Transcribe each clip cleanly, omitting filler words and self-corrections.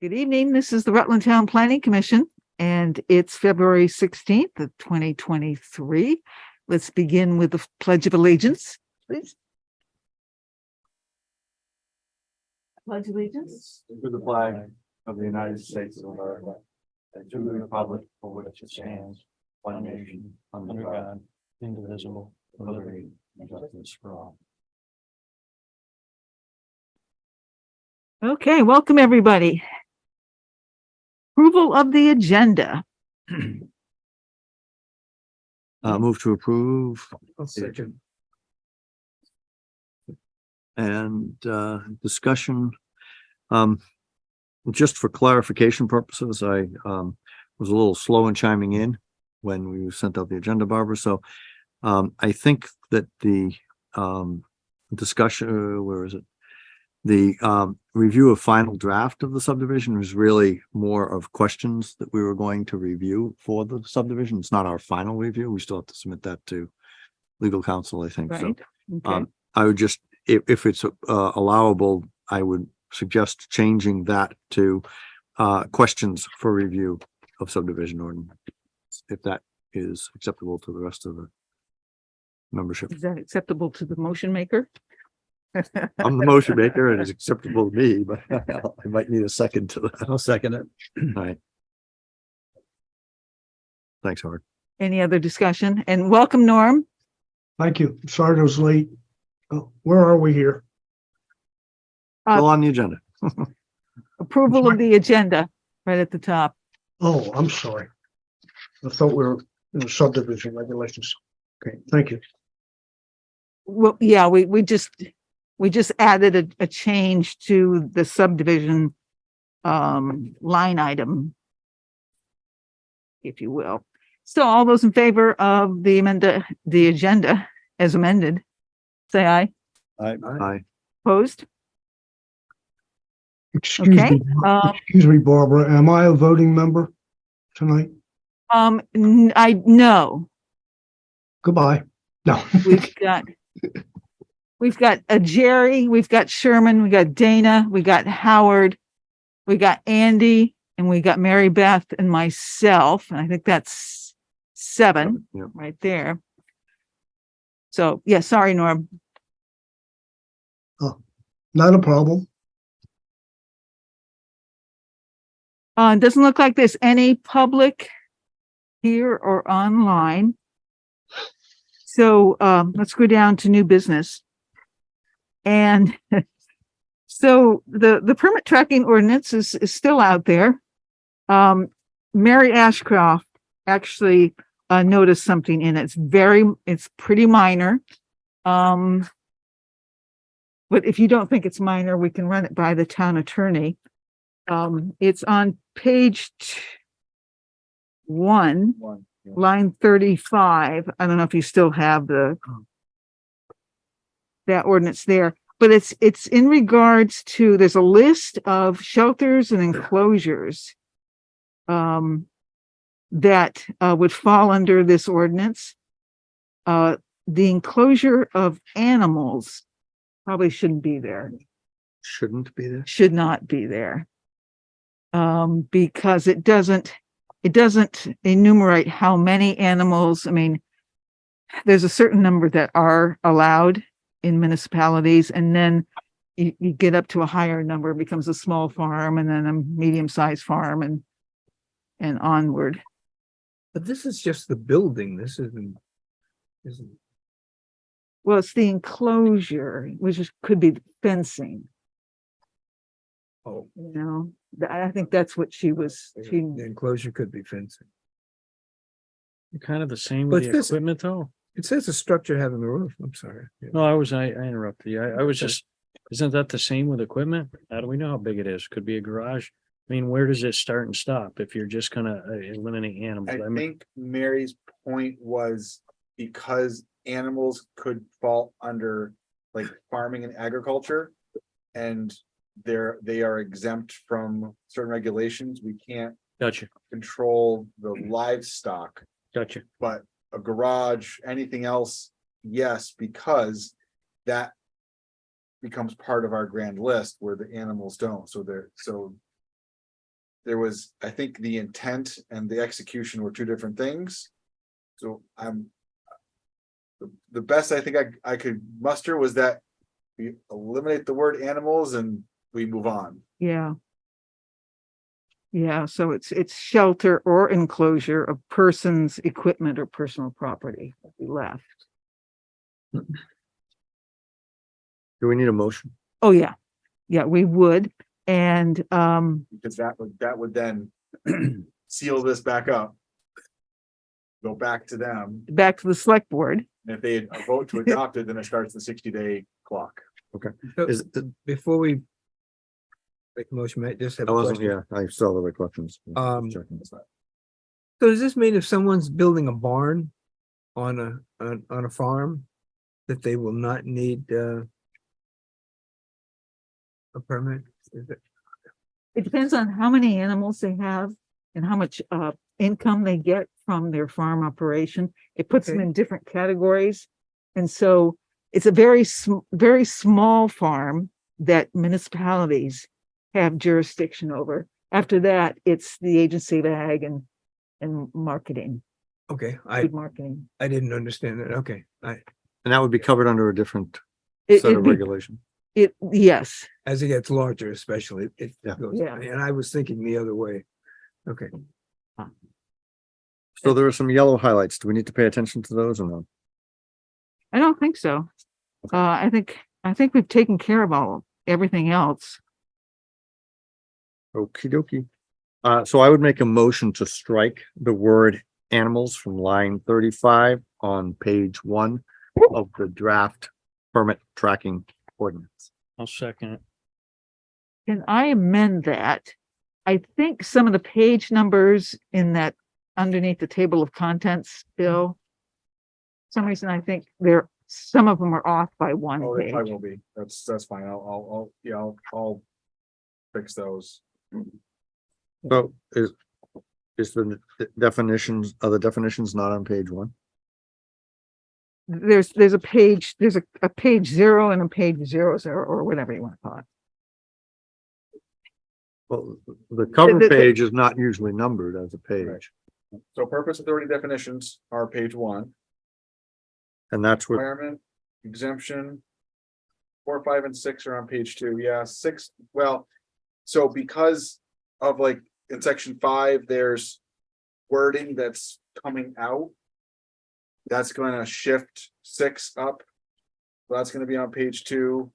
Good evening. This is the Rutland Town Planning Commission, and it's February 16th of 2023. Let's begin with the Pledge of Allegiance, please. Pledge allegiance To the flag of the United States of America and to the republic for which it stands, one nation, under God, indivisible, with liberty and justice for all. Okay, welcome everybody. Approval of the agenda. Move to approve Second. and discussion. Just for clarification purposes, I was a little slow in chiming in when we sent out the agenda, Barbara. So I think that the discussion, where is it? The review of final draft of the subdivision was really more of questions that we were going to review for the subdivision. It's not our final review. We still have to submit that to legal counsel, I think. Right. So Okay. I would just, if it's allowable, I would suggest changing that to questions for review of subdivision ordinance, if that is acceptable to the rest of the membership. Is that acceptable to the motion maker? I'm the motion maker and it's acceptable to me, but I might need a second to that. I'll second it. All right. Thanks, Howard. Any other discussion? And welcome, Norm. Thank you. Sorry I was late. Oh, where are we here? Still on the agenda. Approval of the agenda right at the top. Oh, I'm sorry. I thought we were in the subdivision regulations. Okay, thank you. Well, yeah, we just added a change to the subdivision line item, if you will. So all those in favor of the agenda as amended, say aye. Aye. Opposed? Excuse Okay, me, excuse me, Barbara. Am I a voting member tonight? No, Goodbye. No. we've got a Jerry, we've got Sherman, we got Dana, we got Howard, we got Andy, and we got Mary Beth and myself. And I think that's 7 Yep. right there. So, yeah, sorry, Norm. Not a problem. It doesn't look like there's any public here or online. So let's go down to new business. And so the permit tracking ordinance is still out there. Mary Ashcroft actually noticed something in it. It's pretty minor. But if you don't think it's minor, we can run it by the town attorney. It's on page 1, line 35. I don't know if you still have that ordinance there, but it's in regards to, there's a list of shelters and enclosures that would fall under this ordinance. The enclosure of animals probably shouldn't be there. Shouldn't be there. Should not be there. Because it doesn't enumerate how many animals. I mean, there's a certain number that are allowed in municipalities, and then you get up to a higher number, it becomes a small farm, and then a medium-sized farm, and onward. But this is just the building. This isn't. Well, it's the enclosure, which could be fencing. Oh, You know, I think that's what she the enclosure could be fencing. Kind of the same But with the this- equipment though. It says a structure having a roof. I'm sorry. No, I interrupted you. I was just, isn't that the same with equipment? How do we know how big it is? Could be a garage. I mean, where does it start and stop if you're just gonna eliminate animals? I I mean, think Mary's point was because animals could fall under like farming and agriculture. And they are exempt from certain regulations. We can't gotcha, control the livestock, gotcha. but a garage, anything else, yes, because that becomes part of our grand list where the animals don't. So there was, I think the intent and the execution were two different things. So the best I think I could muster was that we eliminate the word animals and we move on. Yeah. Yeah, so it's shelter or enclosure of persons, equipment, or personal property will be left. Do we need a motion? Oh, yeah. Yeah, we would. And Because that would then seal this back up. Go back to them, back to the select board. and if they vote to adopt it, then it starts the 60-day clock. Is, Before we make a motion, I just have I a wasn't question. here. I saw the other questions. Checking. So does this mean if someone's building a barn on a farm, that they will not need a permit? Is it- It depends on how many animals they have and how much income they get from their farm operation. It puts them Okay. in different categories. And so it's a very small farm that municipalities have jurisdiction over. After that, it's the agency of ag and marketing, Okay, food marketing. I didn't understand that. Okay, And that would be covered under a different It, set it'd of be- regulation. yes, as it gets larger especially, it Yeah. goes, Yeah. and I was thinking the other way. Okay, So there are some yellow highlights. Do we need to pay attention to those or no? I don't think so. I think we've taken care of everything else. Okey dokey. So I would make a motion to strike the word animals from line 35 on page 1 of the draft permit tracking ordinance. I'll second it. Can I amend that? I think some of the page numbers in that underneath the table of contents, Bill. For some reason, I think some of them are off by one Oh, they probably page. will be. That's fine. I'll fix those. So is the definitions, are the definitions not on page 1? There's a page 0 and a page 00 or whatever you want to call it. Well, the cover The- page is not usually numbered as a page, So purpose authority definitions are page 1. and that's what, Requirement, exemption. 4, 5, and 6 are on page 2. Yeah, 6, well, so because of like in section 5, there's wording that's coming out. That's gonna shift 6 up. That's gonna be on page 2.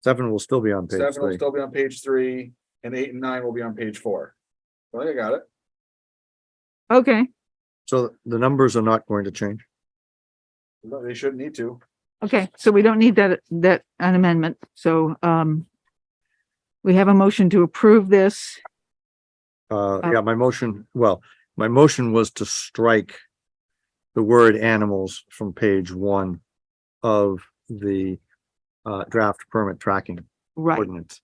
7 will still be on page 7 will 3. still be on page 3, and 8 and 9 will be on page 4. I think I got it. Okay, So the numbers are not going to change. No, they shouldn't need to. okay, so we don't need an amendment, so, we have a motion to approve this. Yeah, my motion was to strike the word animals from page 1 of the draft permit tracking Right, ordinance.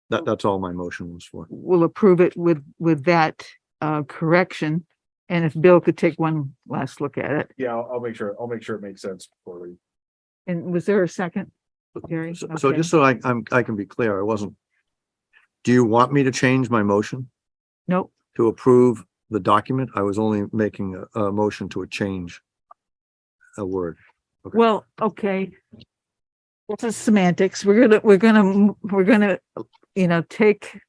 That's all my motion was for. we'll approve it with that, correction. And if Bill could take one last look at it. Yeah, I'll make sure it makes sense before we. And was there a second? Jerry? So Okay. just so I can be clear, I wasn't. Do you want me to change my motion Nope, to approve the document? I was only making a motion to change a word. Okay. well, okay. This is semantics. We're gonna,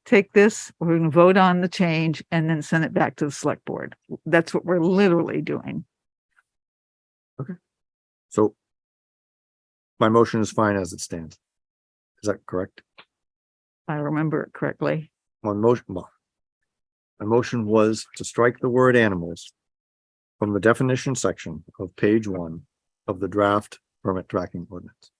take this, we're gonna vote on the change and then send it back to the select board. That's what we're literally doing. So my motion is fine as it stands. Is that correct? I remember it correctly. My motion was to strike the word animals from the definition section of page 1 of the draft permit tracking ordinance.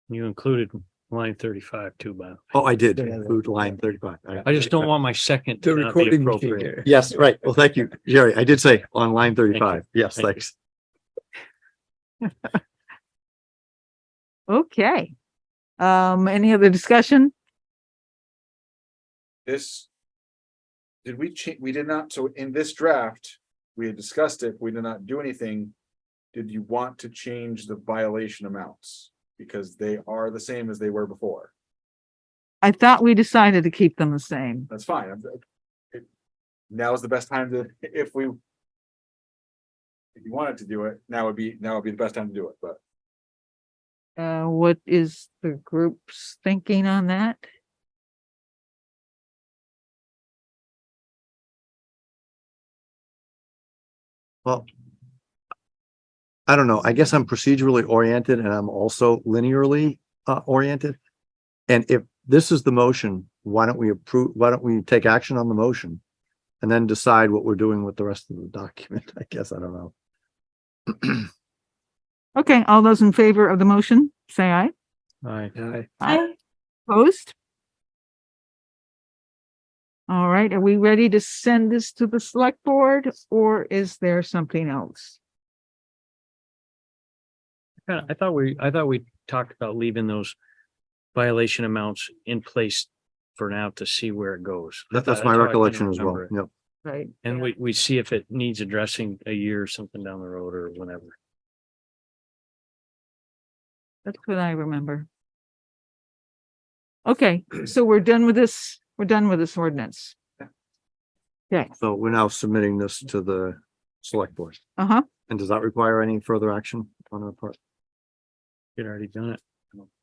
You included line 35 too, Bob. Oh, I did include line 35. I just don't want my second the to not be recording machine appropriate. there. Yes, right. Well, thank you, Jerry. I did say on line 35. Yes, Thank you. thanks. Okay. Any other discussion? This. Did we we did not, so in this draft, we had discussed it, we did not do anything. Did you want to change the violation amounts? Because they are the same as they were before. I thought we decided to keep them the same. That's fine. Now is the best time to, if you wanted to do it, now would be the best time to do it, but. What is the group's thinking on that? Well, I don't know. I guess I'm procedurally oriented and I'm also linearly oriented. And if this is the motion, why don't we take action on the motion? And then decide what we're doing with the rest of the document? I guess, I don't know. Okay, all those in favor of the motion, say aye. Aye. Aye. Opposed? All right, are we ready to send this to the select board or is there something else? I thought we talked about leaving those violation amounts in place for now to see where it goes. That's how my I kinda recollection as well. remember it. Yep. Right, And we see if it needs addressing a year or something down the road or whenever. that's what I remember. Okay, so we're done with this ordinance. Okay, So we're now submitting this to the select board. uh-huh, And does that require any further action on our part? You'd already done it.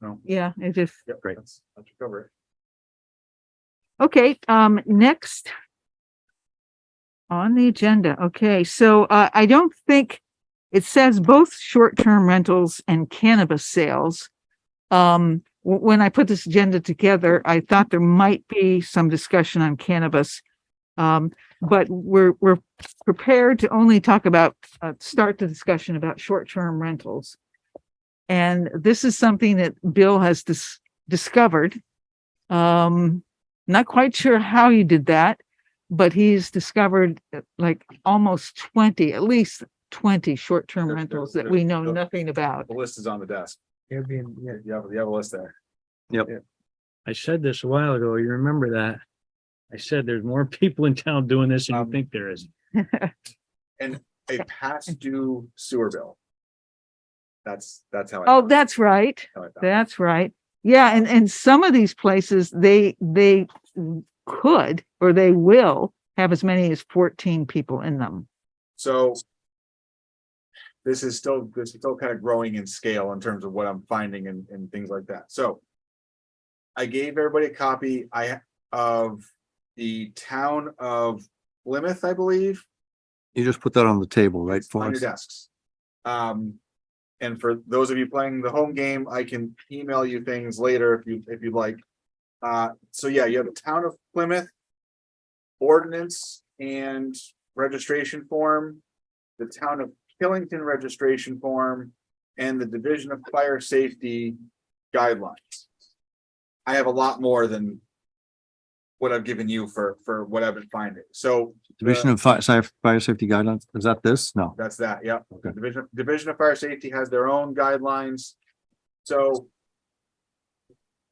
No. yeah, it just, Yep, Great. that should cover it. okay, next on the agenda. Okay, so I don't think it says both short-term rentals and cannabis sales. When I put this agenda together, I thought there might be some discussion on cannabis. But we're prepared to only talk about, start the discussion about short-term rentals. And this is something that Bill has discovered. Not quite sure how he did that, but he's discovered like almost 20, at least 20 short-term rentals that we know nothing about. The list is on the desk. Airbnb, yeah. You have a list there. I said this a while ago. You remember that? I said there's more people in town doing this than you think there is. A past due sewer bill. That's how. Oh, that's right. how I found it. That's right. Yeah, and some of these places, they could, or they will have as many as 14 people in them. So. This is still kind of growing in scale in terms of what I'm finding and things like that. So. I gave everybody a copy of the town of Plymouth, I believe, You just put that on the table, right? For on your us? desks. And for those of you playing the home game, I can email you things later if you'd like. So yeah, you have the town of Plymouth ordinance and registration form, the town of Killington registration form, and the Division of Fire Safety guidelines. I have a lot more than what I've given you for what I've been finding. So Division of Fire Safety Guidelines. Is that this? No. that's that. Yep. Okay. Division of Fire Safety has their own guidelines. So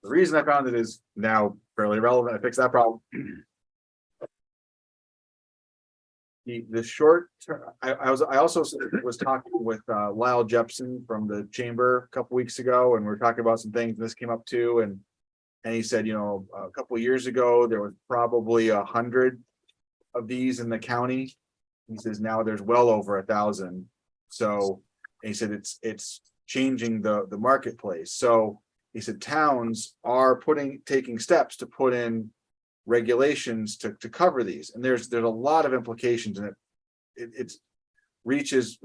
the reason I found it is now fairly relevant. I fixed that problem. The short term, I also was talking with Lyle Jepson from the chamber a couple weeks ago, and we are talking about some things. This came up too, and he said, a couple of years ago there was probably 100 of these in the county. He says now there's well over 1,000. So he said it's changing the marketplace. So he said towns are taking steps to put in regulations to cover these, and there's a lot of implications in it. It reaches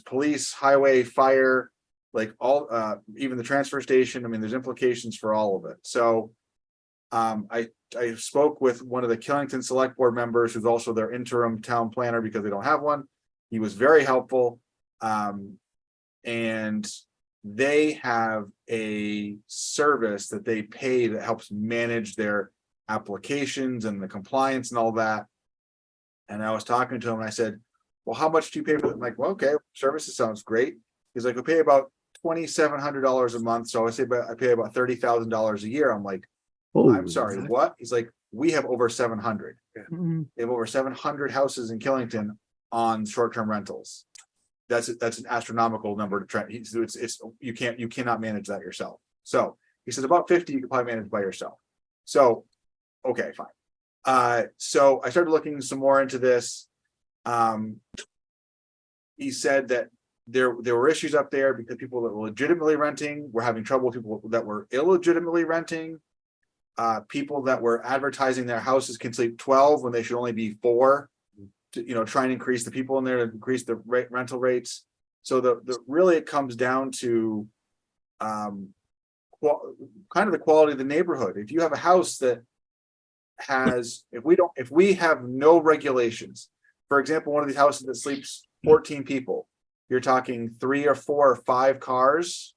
police, highway, fire, like all even the transfer station. I mean, there's implications for all of it. So I spoke with one of the Killington Select Board members who's also their interim town planner because they don't have one. He was very helpful, and they have a service that they pay that helps manage their applications and the compliance and all that. And I was talking to him and I said, well, how much do you pay for that? I'm like, well, okay, services sounds great. He's like, we pay about $2,700 a month. So I pay about $30,000 a year. I'm like, I'm sorry, what? He's like, we have over 700. Mhm. They have over 700 houses in Killington on short-term rentals. That's an astronomical number to try. You cannot manage that yourself. So he says about 50 you can probably manage by yourself. So okay, fine. So I started looking some more into this. He said that there were issues up there because people that were legitimately renting were having trouble with people that were illegitimately renting. People that were advertising their houses can sleep 12 when they should only be 4 to, try and increase the people in there to increase the rental rates. So the really it comes down to kind of the quality of the neighborhood. If you have a house that has, if we have no regulations, for example, one of these houses that sleeps 14 people, you're talking 3 or 4 or 5 cars.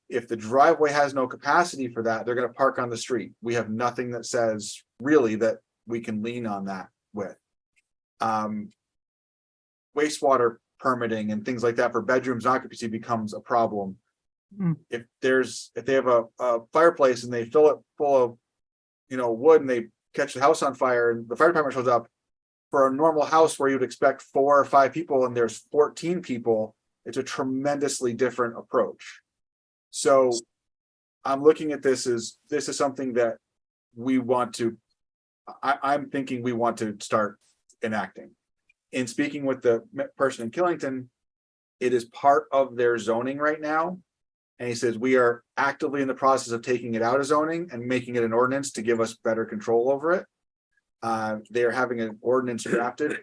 If the driveway has no capacity for that, they're going to park on the street. We have nothing that says really that we can lean on that with. Wastewater permitting and things like that for bedrooms and occupancy becomes a problem. If they have a fireplace and they fill it full of, wood, and they catch the house on fire and the fire department shows up, for a normal house where you'd expect 4 or 5 people and there's 14 people, it's a tremendously different approach. So I'm looking at this as something that we want to, I'm thinking we want to start enacting. In speaking with the person in Killington, it is part of their zoning right now. And he says, we are actively in the process of taking it out of zoning and making it an ordinance to give us better control over it. They are having an ordinance drafted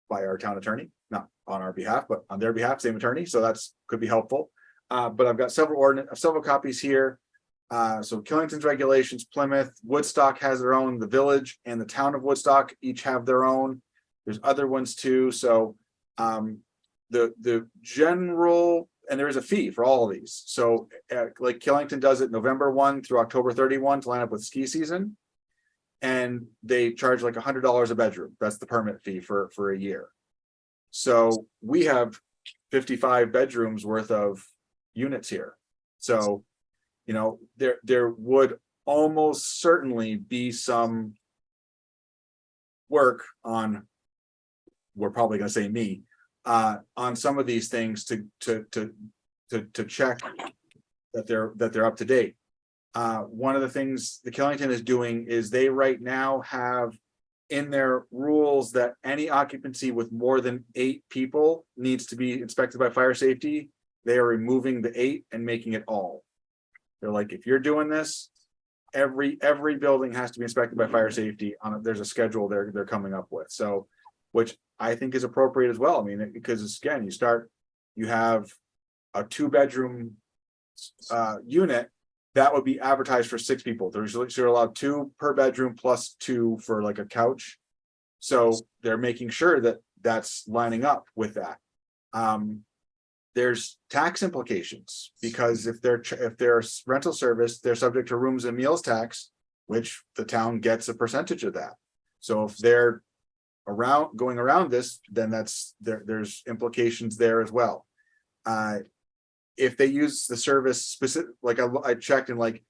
by our town attorney, not on our behalf, but on their behalf, same attorney. So that's could be helpful. But I've got several copies here. So Killington's regulations, Plymouth, Woodstock has their own, the village and the town of Woodstock each have their own. There's other ones too. So the general, and there is a fee for all of these. So like Killington does it November 1 through October 31 to line up with ski season. And they charge like $100 a bedroom. That's the permit fee for a year. So we have 55 bedrooms worth of units here. So, there would almost certainly be some work on, we're probably going to say me, on some of these things to check that they're up to date. One of the things the Killington is doing is they right now have in their rules that any occupancy with more than 8 people needs to be inspected by fire safety. They are removing the 8 and making it all. They're like, if you're doing this, every building has to be inspected by fire safety. There's a schedule they're coming up with. So, which I think is appropriate as well. I mean, because again, you have a 2-bedroom unit that would be advertised for 6 people. They're allowed 2 per bedroom plus 2 for like a couch. So they're making sure that that's lining up with that. There's tax implications because if they're rental service, they're subject to rooms and meals tax, which the town gets a percentage of that. So if they're going around this, then there's implications there as well. If they use the service specific, like I checked and like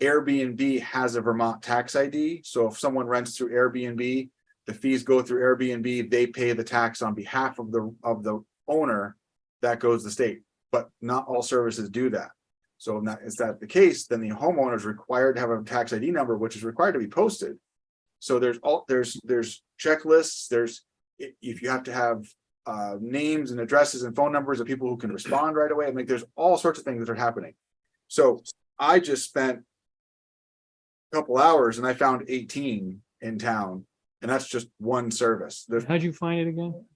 Airbnb has a Vermont tax ID. So if someone rents through Airbnb, the fees go through Airbnb, they pay the tax on behalf of the owner. That goes to the state, but not all services do that. So is that the case, then the homeowner is required to have a tax ID number, which is required to be posted. So there's checklists. If you have to have names and addresses and phone numbers of people who can respond right away. I mean, there's all sorts of things that are happening. So I just spent a couple hours and I found 18 in town, and that's just one service. How'd you find it again?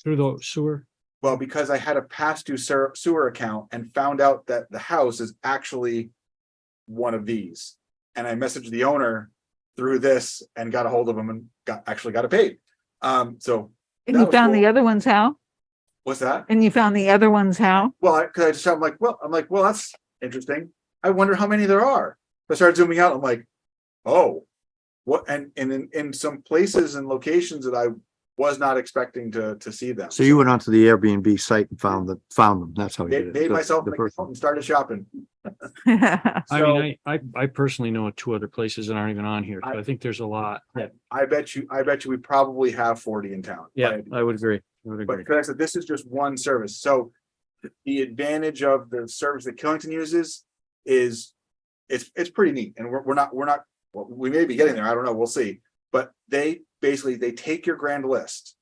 Through the sewer? Well, because I had a past due sewer account and found out that the house is actually one of these. And I messaged the owner through this and got a hold of him and got it paid. And you found the other ones how? What's that? And you found the other ones how? Well, I'm like, well, that's interesting. I wonder how many there are. I started zooming out. I'm like, oh, what? And in some places and locations that I was not expecting to see them. So you went onto the Airbnb site and found them. That's how you did it. Made myself an account and started shopping. I personally know 2 other places that aren't even on here. So I think there's a lot. I bet you we probably have 40 in town. Yeah, I would agree. But because I said this is just one service. So the advantage of the service that Killington uses is it's pretty neat. And we may be getting there. I don't know. We'll see. But they basically, they take your grand list,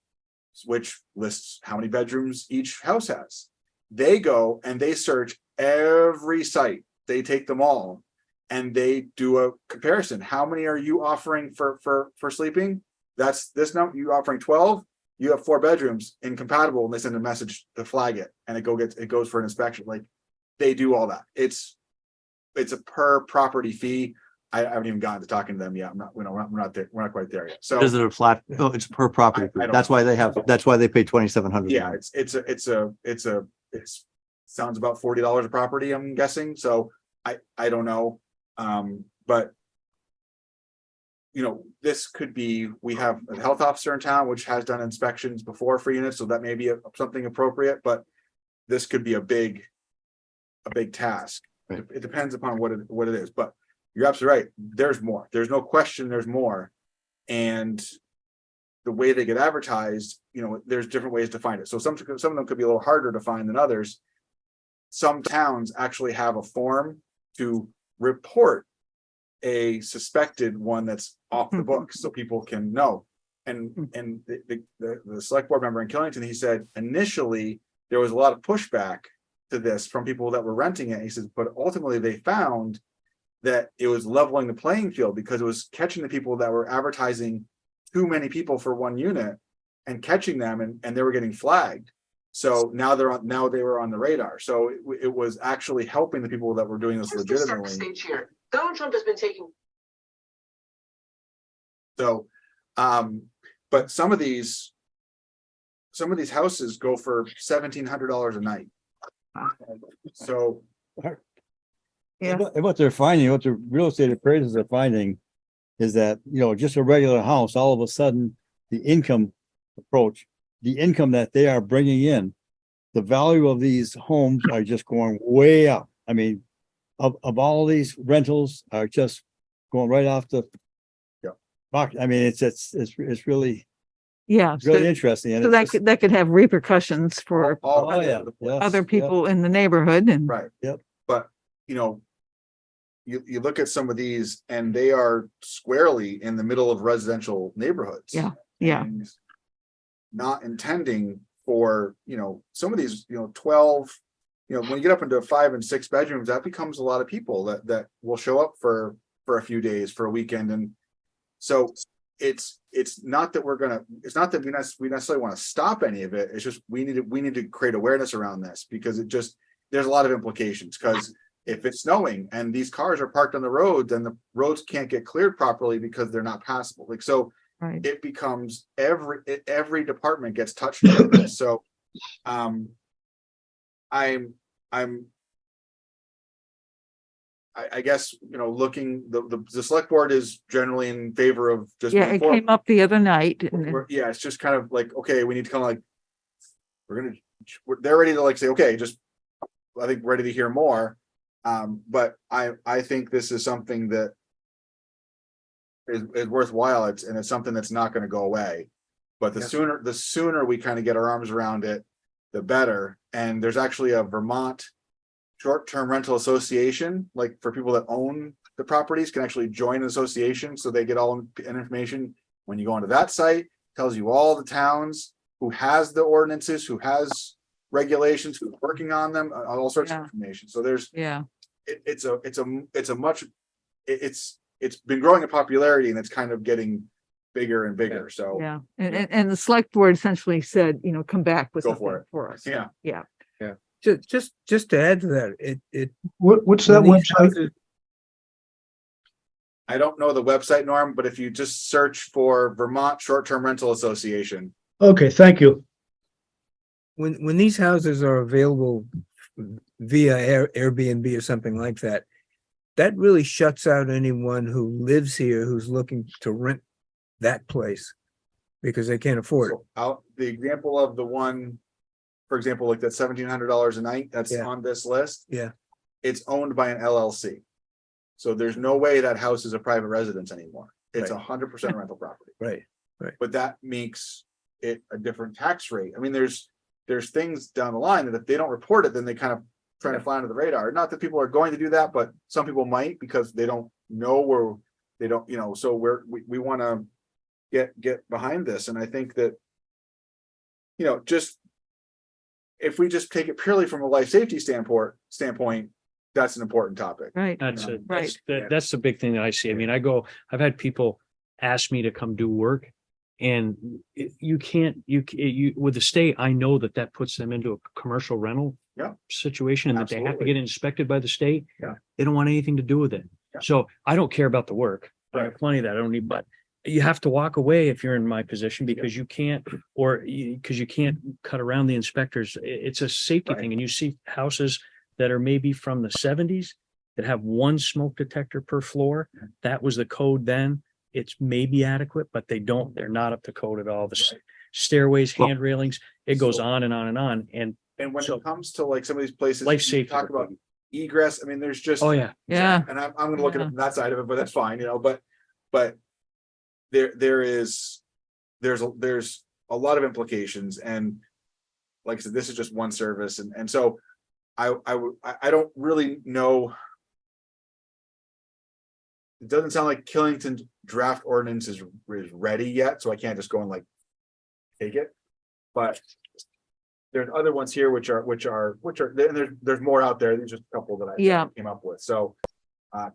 which lists how many bedrooms each house has. They go and they search every site. They take them all and they do a comparison. How many are you offering for sleeping? That's this number. You offering 12, you have 4 bedrooms incompatible, and they send a message to flag it, and it goes for an inspection. Like, they do all that. It's a per property fee. I haven't even gotten to talking to them yet. We're not there. We're not quite there yet. So Is it a flat? Oh, it's per property. I don't That's why they pay 2,700. yeah, it sounds about $40 a property, I'm guessing. So I don't know. But this could be, we have a health officer in town, which has done inspections before for units. So that may be something appropriate, but this could be a big task. Right. It depends upon what it is, but you're absolutely right. There's more. There's no question there's more. And the way they get advertised, there's different ways to find it. So some of them could be a little harder to find than others. Some towns actually have a form to report a suspected one that's off the books, so people can know. And the select board member in Killington, he said initially there was a lot of pushback to this from people that were renting it. He says, but ultimately they found that it was leveling the playing field, because it was catching the people that were advertising too many people for one unit and catching them, and they were getting flagged. So now they were on the radar. So it was actually helping the people that were doing this legitimately. Stage here. Donald Trump has been taking. So, but some of these houses go for $1,700 a night. So Yeah. And what they're finding, what the real estate appraisers are finding is that, just a regular house, all of a sudden, the income that they are bringing in, the value of these homes are just going way up. I mean, of all these rentals are just going right off the. Yeah. I mean, it's really, Yeah. really interesting. And So it's just- that could have repercussions for Oh, yeah. Yes, other yeah. people in the neighborhood and. right. Yep. But you look at some of these and they are squarely in the middle of residential neighborhoods. Yeah, yeah. And not intending for, some of these, 12, when you get up into 5 and 6 bedrooms, that becomes a lot of people that will show up for a few days, for a weekend. And so it's not that we necessarily want to stop any of it. It's just, we need to create awareness around this, because there's a lot of implications. Because if it's snowing and these cars are parked on the road, then the roads can't get cleared properly because they're not passable. Like, so Right. it becomes every department gets touched by this. So, I guess, looking, the select board is generally in favor of just. Yeah, it came up the other night. And Yeah, it's just kind of like, okay, we need to kind of like, they're ready to like say, okay, just, I think ready to hear more. But I think this is something that is worthwhile. It's something that's not going to go away. But the sooner we kind of get our arms around it, the better. And there's actually a Vermont short-term rental association, like for people that own the properties, can actually join an association, so they get all information. When you go onto that site, it tells you all the towns who has the ordinances, who has regulations, who's working on them, all sorts of information. So there's it's been growing in popularity, and it's kind of getting bigger and bigger. So yeah, and the select board essentially said, come back with Go something for it. for us. Yeah. Just to add to that, What's that when these website? houses- I don't know the website, Norm, but if you just search for Vermont Short-Term Rental Association. Okay, thank you. When these houses are available via Airbnb or something like that, that really shuts out anyone who lives here who's looking to rent that place because they can't afford it. So out the example of the one, for example, like that $1,700 a night that's Yeah. on this list. Yeah. It's owned by an LLC. So there's no way that house is a private residence anymore. It's Right. 100% rental property. Right. But that makes it a different tax rate. I mean, there's things down the line that if they don't report it, then they kind of trying to fly under the radar. Not that people are going to do that, but some people might, because they don't know, or they don't, so we want to get behind this. And I think that, you know, just if we just take it purely from a life safety standpoint, that's an important topic. Right. That's it. Right. That's the big thing that I see. I mean, I've had people ask me to come do work. And you can't, with the state, I know that puts them into a commercial rental Yeah. situation and that they have to Absolutely. get inspected by the state. Yeah. They don't want anything to do with it. Yeah. So I don't care about the work. I have Right. plenty of that. I don't need, but you have to walk away if you're in my position because you can't, because you can't cut around the inspectors. It's a safety Right. thing. And you see houses that are maybe from the 70s that have one smoke detector per floor. That was the code then. It's maybe adequate, but they're not up to code at all. The stairways, Well- hand railings, it goes So- on and on and on. And And when So- it comes to like some of these places, life you safety. talk about egress, I mean, there's just. Oh, yeah. Yeah. And I'm gonna look at it Yeah. from that side of it, but that's fine, you know, but there's a lot of implications, and like I said, this is just one service, and so I don't really know. It doesn't sound like Killington's draft ordinance is ready yet, so I can't just go and like take it. But there's other ones here which are, and there's more out there. There's just a couple that I Yeah. came up with. So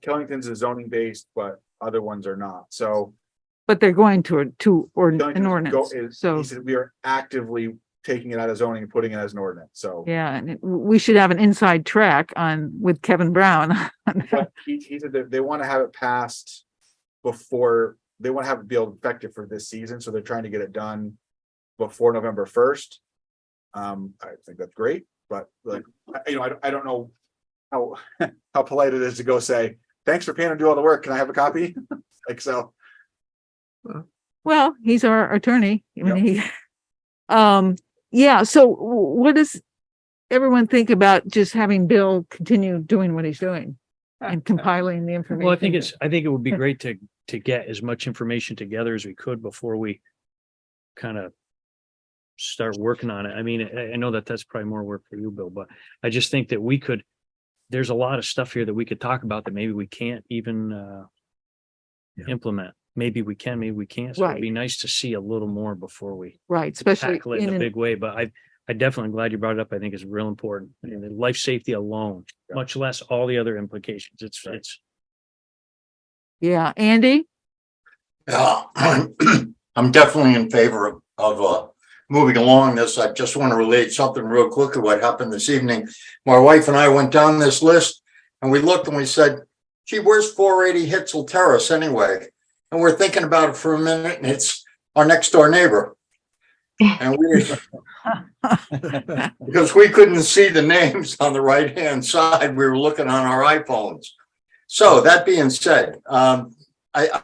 Killington's is zoning based, but other ones are not. So But they're going to an Killington's ordinance. So, he said we are actively taking it out of zoning and putting it as an ordinance. So yeah, and we should have an inside track with Kevin Brown. but he said that they want to have it passed before, they want to have it be effective for this season. So they're trying to get it done before November 1st. I think that's great, but like, I don't know how polite it is to go say, thanks for paying to do all the work. Can I have a copy? Like, so. Well, he's our attorney. I mean, yeah, so what does everyone think about just having Bill continue doing what he's doing and compiling the information? Well, I think it would be great to get as much information together as we could before we kind of start working on it. I mean, I know that's probably more work for you, Bill, but I just think that there's a lot of stuff here that we could talk about that maybe we can't even implement. Maybe we can, maybe we can't. So it'd be nice to see a little more before we Right, especially tackle it in a big way. But I definitely am glad you brought it up. I think it's real important. I mean, the life safety alone, Yeah. much less all the other implications. It's yeah, Andy? Yeah, I'm definitely in favor of moving along this. I just want to relate something real quickly what happened this evening. My wife and I went down this list and we looked and we said, gee, where's 480 Hitzel Terrace anyway? And we're thinking about it for a minute and it's our next door neighbor. And because we couldn't see the names on the right-hand side, we were looking on our iPhones. So that being said, I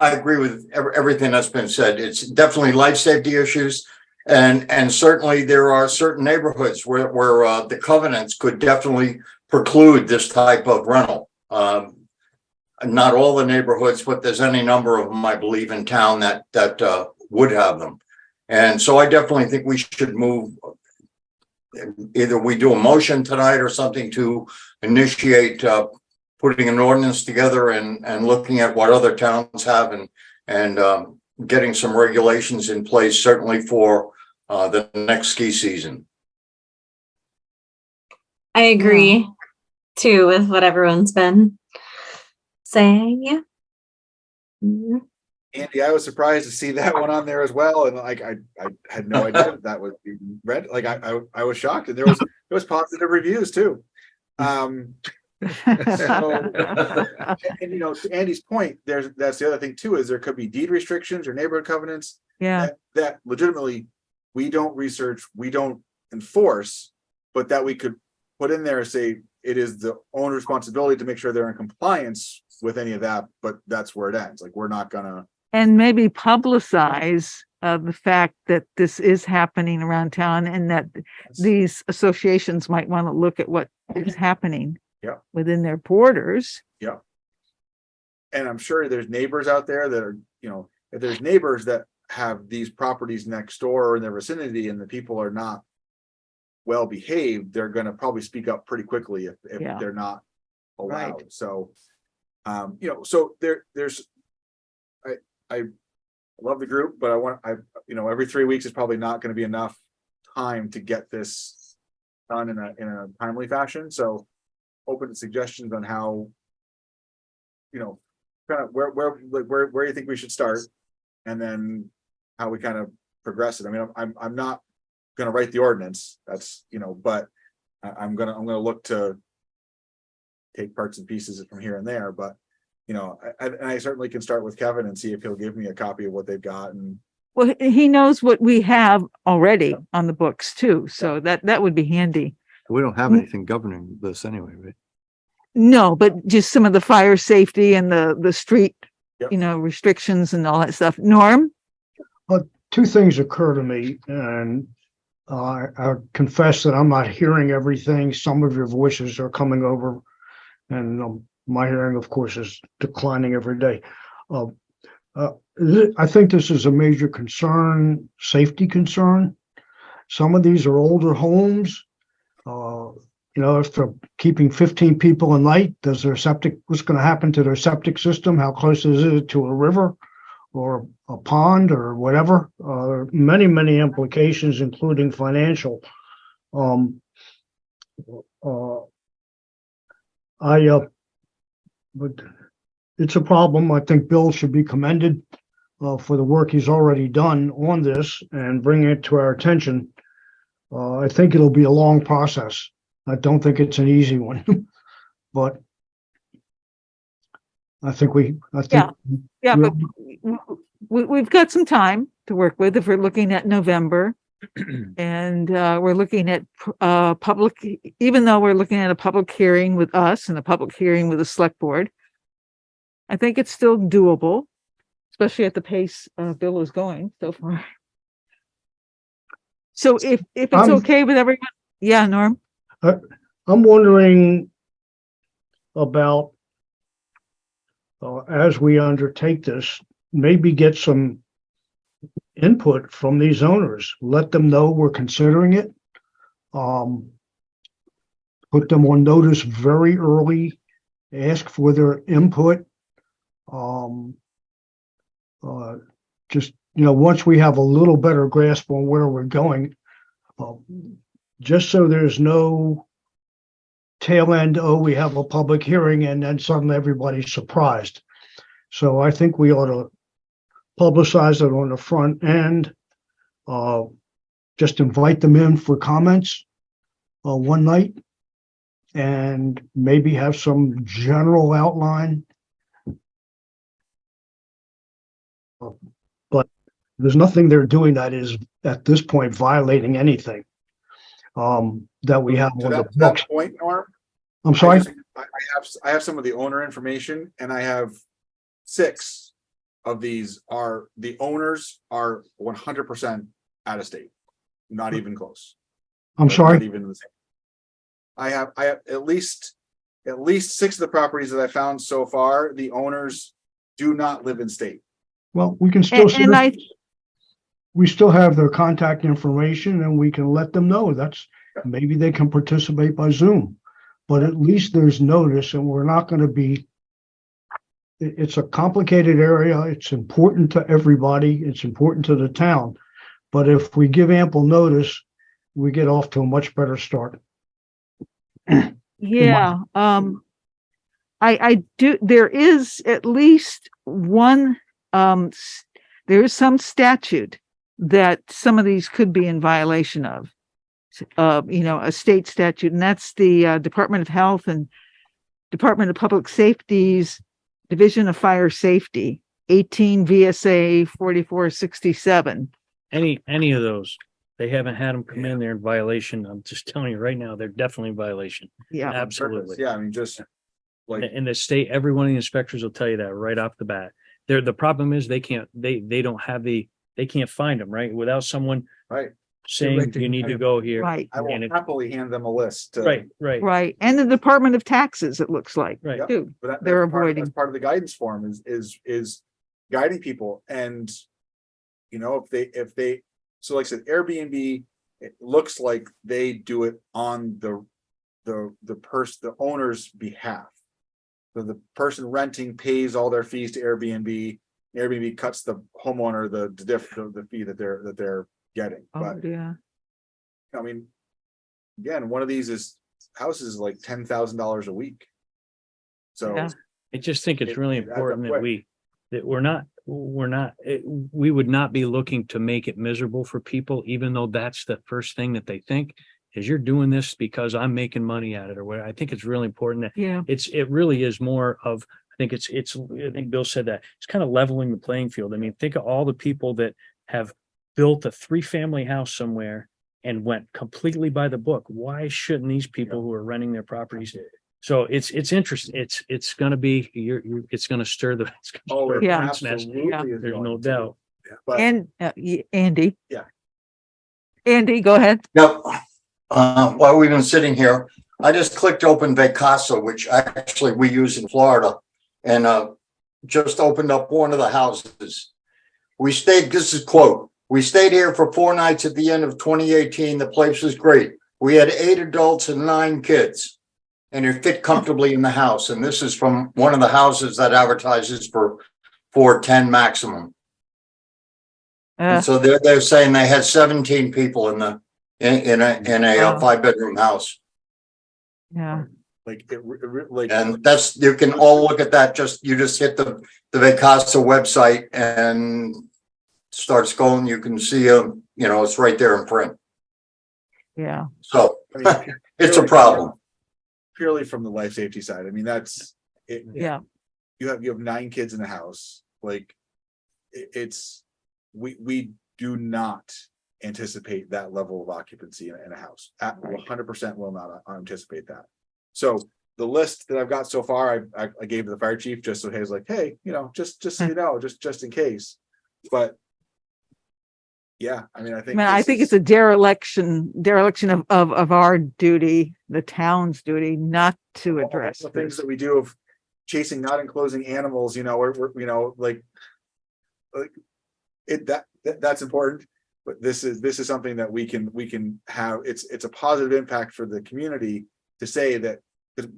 agree with everything that's been said. It's definitely life safety issues. And certainly there are certain neighborhoods where the covenants could definitely preclude this type of rental. Not all the neighborhoods, but there's any number of them, I believe, in town that would have them. And so I definitely think we should move. Either we do a motion tonight or something to initiate putting an ordinance together and looking at what other towns have and getting some regulations in place, certainly for the next ski season. I agree too with what everyone's been saying. Yeah. Mhm. Andy, I was surprised to see that one on there as well. And like, I had no idea that was being read. Like I was shocked, and there was positive reviews too. And to Andy's point, that's the other thing too, is there could be deed restrictions or neighborhood covenants Yeah, that legitimately we don't research, we don't enforce, but that we could put in there and say it is the owner's responsibility to make sure they're in compliance with any of that, but that's where it ends. Like, we're not gonna. and maybe publicize the fact that this is happening around town and that these associations might want to look at what is happening Yeah. within their borders. And I'm sure there's neighbors out there that are, if there's neighbors that have these properties next door or in their vicinity and the people are not well behaved, they're going to probably speak up pretty quickly if Yeah. they're not allowed. Right. So, so there's, I love the group, but every 3 weeks is probably not going to be enough time to get this done in a timely fashion. So open to suggestions on how, kind of where you think we should start, and then how we kind of progress it. I mean, I'm not going to write the ordinance. That's, but I'm gonna look to take parts and pieces from here and there. But I certainly can start with Kevin and see if he'll give me a copy of what they've got. And Well, he knows what we have already on the books too, so that would be handy. We don't have anything governing this anyway, right? No, but just some of the fire safety and the street, Yep. Restrictions and all that stuff. Norm? Two things occur to me, and I confess that I'm not hearing everything. Some of your voices are coming over, and my hearing, of course, is declining every day. I think this is a major concern, safety concern. Some of these are older homes. If they're keeping 15 people a night, what's going to happen to their septic system? How close is it to a river or a pond or whatever? There are many, many implications, including financial. But it's a problem. I think Bill should be commended for the work he's already done on this and bringing it to our attention. I think it'll be a long process. I don't think it's an easy one, but I think Yeah, but we've got some time to work with if we're looking at November. And we're looking at public, even though we're looking at a public hearing with us and a public hearing with the select board, I think it's still doable, especially at the pace Bill is going so far. So if it's okay with everyone, yeah, Norm? I'm wondering about, as we undertake this, maybe get some input from these owners. Let them know we're considering it. Put them on notice very early. Ask for their input. Once we have a little better grasp on where we're going, just so there's no tail end, we have a public hearing and then suddenly everybody's surprised. So I think we ought to publicize it on the front end. Just invite them in for comments one night and maybe have some general outline. But there's nothing they're doing that is at this point violating anything that we have on the books. That point, Norm, I'm sorry? I have some of the owner information, and I have 6 of these the owners are 100% out of state, not even close. I'm sorry? Not even the same. I have at least 6 of the properties that I found so far. The owners do not live in state. Well, we can still And we still have their contact information and we can let them know. Maybe they can participate by Zoom, but at least there's notice, and we're not going to be. It's a complicated area. It's important to everybody. It's important to the town. But if we give ample notice, we get off to a much better start. Yeah, I do. There is at least one. There is some statute that some of these could be in violation of. A state statute, and that's the Department of Health and Department of Public Safety's Division of Fire Safety, 18 VSA 4467. Any of those, they haven't had them come in there in violation. I'm just telling you right now, they're definitely in violation. Yeah, Absolutely. Yeah, I mean, just like In the state, every one of the inspectors will tell you that right off the bat. The problem is they can't find them, right? Without someone right. saying Directing you need to them. go here. right, I will And it- happily hand them a list. Right. right. And the Department of Taxes, it looks like, Right. Yep. too. But They're that's avoiding. That's part of the guidance form is guiding people. And if they so like I said, Airbnb, it looks like they do it on the owner's behalf. So the person renting pays all their fees to Airbnb, Airbnb cuts the homeowner the fee that they're getting, Oh, but yeah. I mean, again, one of these houses is like $10,000 a week. So Yeah. I just think it's really It adds up important that quick. we would not be looking to make it miserable for people, even though that's the first thing that they think is you're doing this because I'm making money at it or whatever. I think it's really important that Yeah. it really is more of, I think Bill said that it's kind of leveling the playing field. I mean, think of all the people that have built a 3-family house somewhere and went completely by the book. Why shouldn't these people who are renting their properties? So it's interesting. It's gonna be, it's gonna stir the. it's gonna Oh, stir it the Yeah. hornet's nest. absolutely is There's going no to. doubt. But And Andy. Yeah. Andy, go ahead. Yep. While we've been sitting here, I just clicked open Vacasa, which actually we use in Florida, and just opened up one of the houses. This is quote, "We stayed here for 4 nights at the end of 2018. The place was great. We had 8 adults and 9 kids, and it fit comfortably in the house." And this is from one of the houses that advertises for 410 maximum. And so they're saying they had 17 people in a Wow. 5-bedroom house. Yeah. like like And that's, you can all look at that. You just hit the Vacasa website and start scrolling. You can see it's right there in print. Yeah. So I mean, it's a problem. purely from the life safety side. I mean, that's it. Yeah. You have 9 kids in the house. Like we do not anticipate that level of occupancy in a house. At 100% will not anticipate that. So the list that I've got so far, I gave to the fire chief just so he was like, hey, just so you know, just in case. But yeah, I mean, I think it's a dereliction of our duty, the town's duty, not to address the things this. that we do of chasing, not enclosing animals. We're that's important. But this is something that we can have. It's a positive impact for the community to say that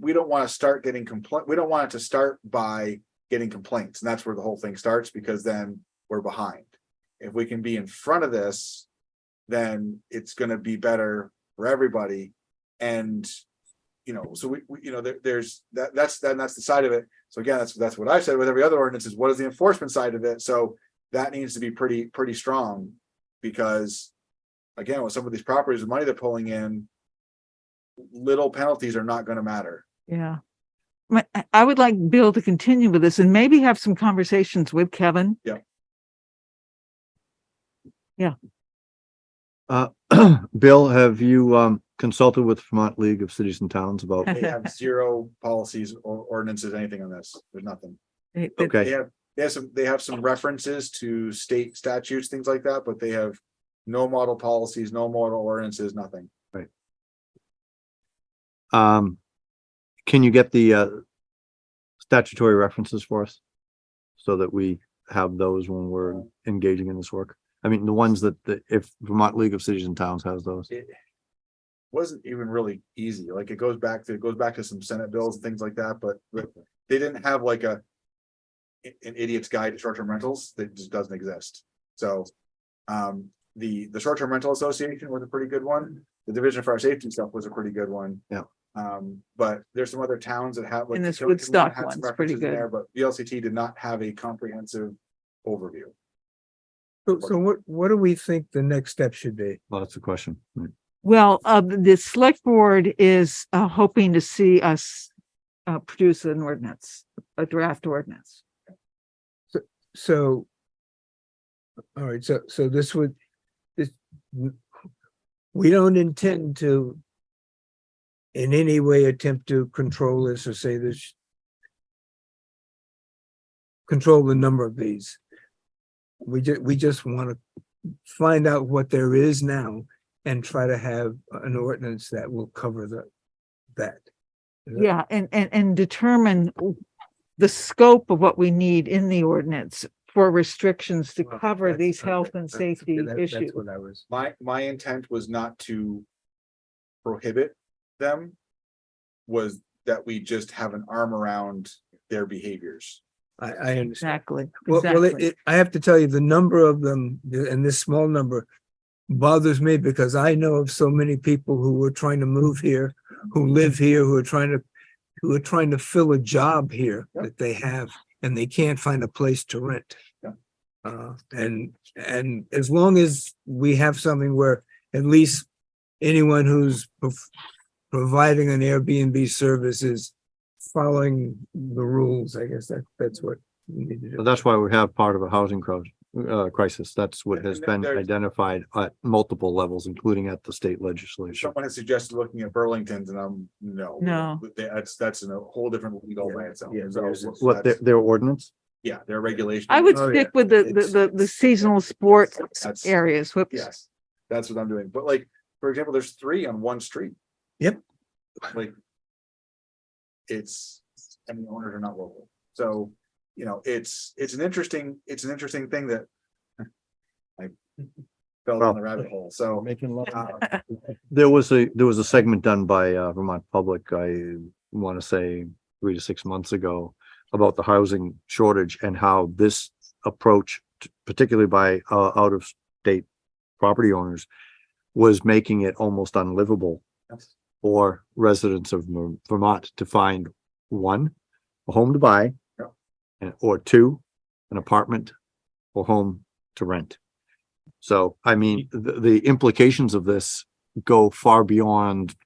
we don't want to start getting we don't want it to start by getting complaints, and that's where the whole thing starts, because then we're behind. If we can be in front of this, then it's going to be better for everybody. And so we there's that's the side of it. So again, that's what I've said with every other ordinance is, what is the enforcement side of it? So that needs to be pretty strong, because again, with some of these properties, the money they're pulling in, little penalties are not going to matter. Yeah. I would like Bill to continue with this and maybe have some conversations with Kevin. Yeah. Yeah. Bill, have you consulted with Vermont League of Cities and Towns about? They have 0 policies or ordinances, anything on this. There's nothing. Okay. They have some references to state statutes, things like that, but they have no model policies, no model ordinances, nothing. Right. Can you get the statutory references for us so that we have those when we're engaging in this work? I mean, the ones that if Vermont League of Cities and Towns has those. It wasn't even really easy. Like it goes back to some Senate bills and things like that, but they didn't have like an idiot's guide to short-term rentals that just doesn't exist. So the short-term rental association was a pretty good one. The Division of Fire Safety stuff was a pretty good one. Yeah. But there's some other towns that have, like, And this Killeen Woodstock had some one's pretty references in good. there, but VLCT did not have a comprehensive overview. So what do we think the next step should be? Well, that's the question. Right. Well, the select board is hoping to see us produce an ordinance, a draft ordinance. So, all right, so we don't intend to in any way attempt to control this or say this, control the number of these. We just want to find out what there is now and try to have an ordinance that will cover that. Yeah, and determine the scope of what we need in the ordinance for restrictions to cover these health and safety issues. That's what I was. My intent was not to prohibit them, was that we just have an arm around their behaviors. I understand. Exactly, Well, exactly. I have to tell you, the number of them, and this small number bothers me because I know of so many people who are trying to move here, who live here, who are trying to fill a job here that they have, and they can't find a place to rent. Yeah. And as long as we have something where at least anyone who's providing an Airbnb service is following the rules, I guess that's what we need to do. So that's why we have part of a housing crisis. That's what has And been there's- identified at multiple levels, including at the state legislature. Someone has suggested looking at Burlington's and no. No. That's in a whole different legal Yeah, by itself. yeah, So there's- What, that's- their ordinance? Yeah, their regulation. I would Oh, stick yeah. with the seasonal sports That's- areas. Whoops. Yes, that's what I'm doing. But like, for example, there's 3 on one street. Yep. Like. And the owners are not local. So, it's an interesting thing that. I fell down the rabbit hole. So, Making love. There was a segment done by Vermont Public, I want to say 3 to 6 months ago, about the housing shortage and how this approach, particularly by out of state property owners, was making it almost unlivable for residents of Vermont to find one, a home to buy, or 2, an apartment or home to rent. So, I mean, the implications of this go far beyond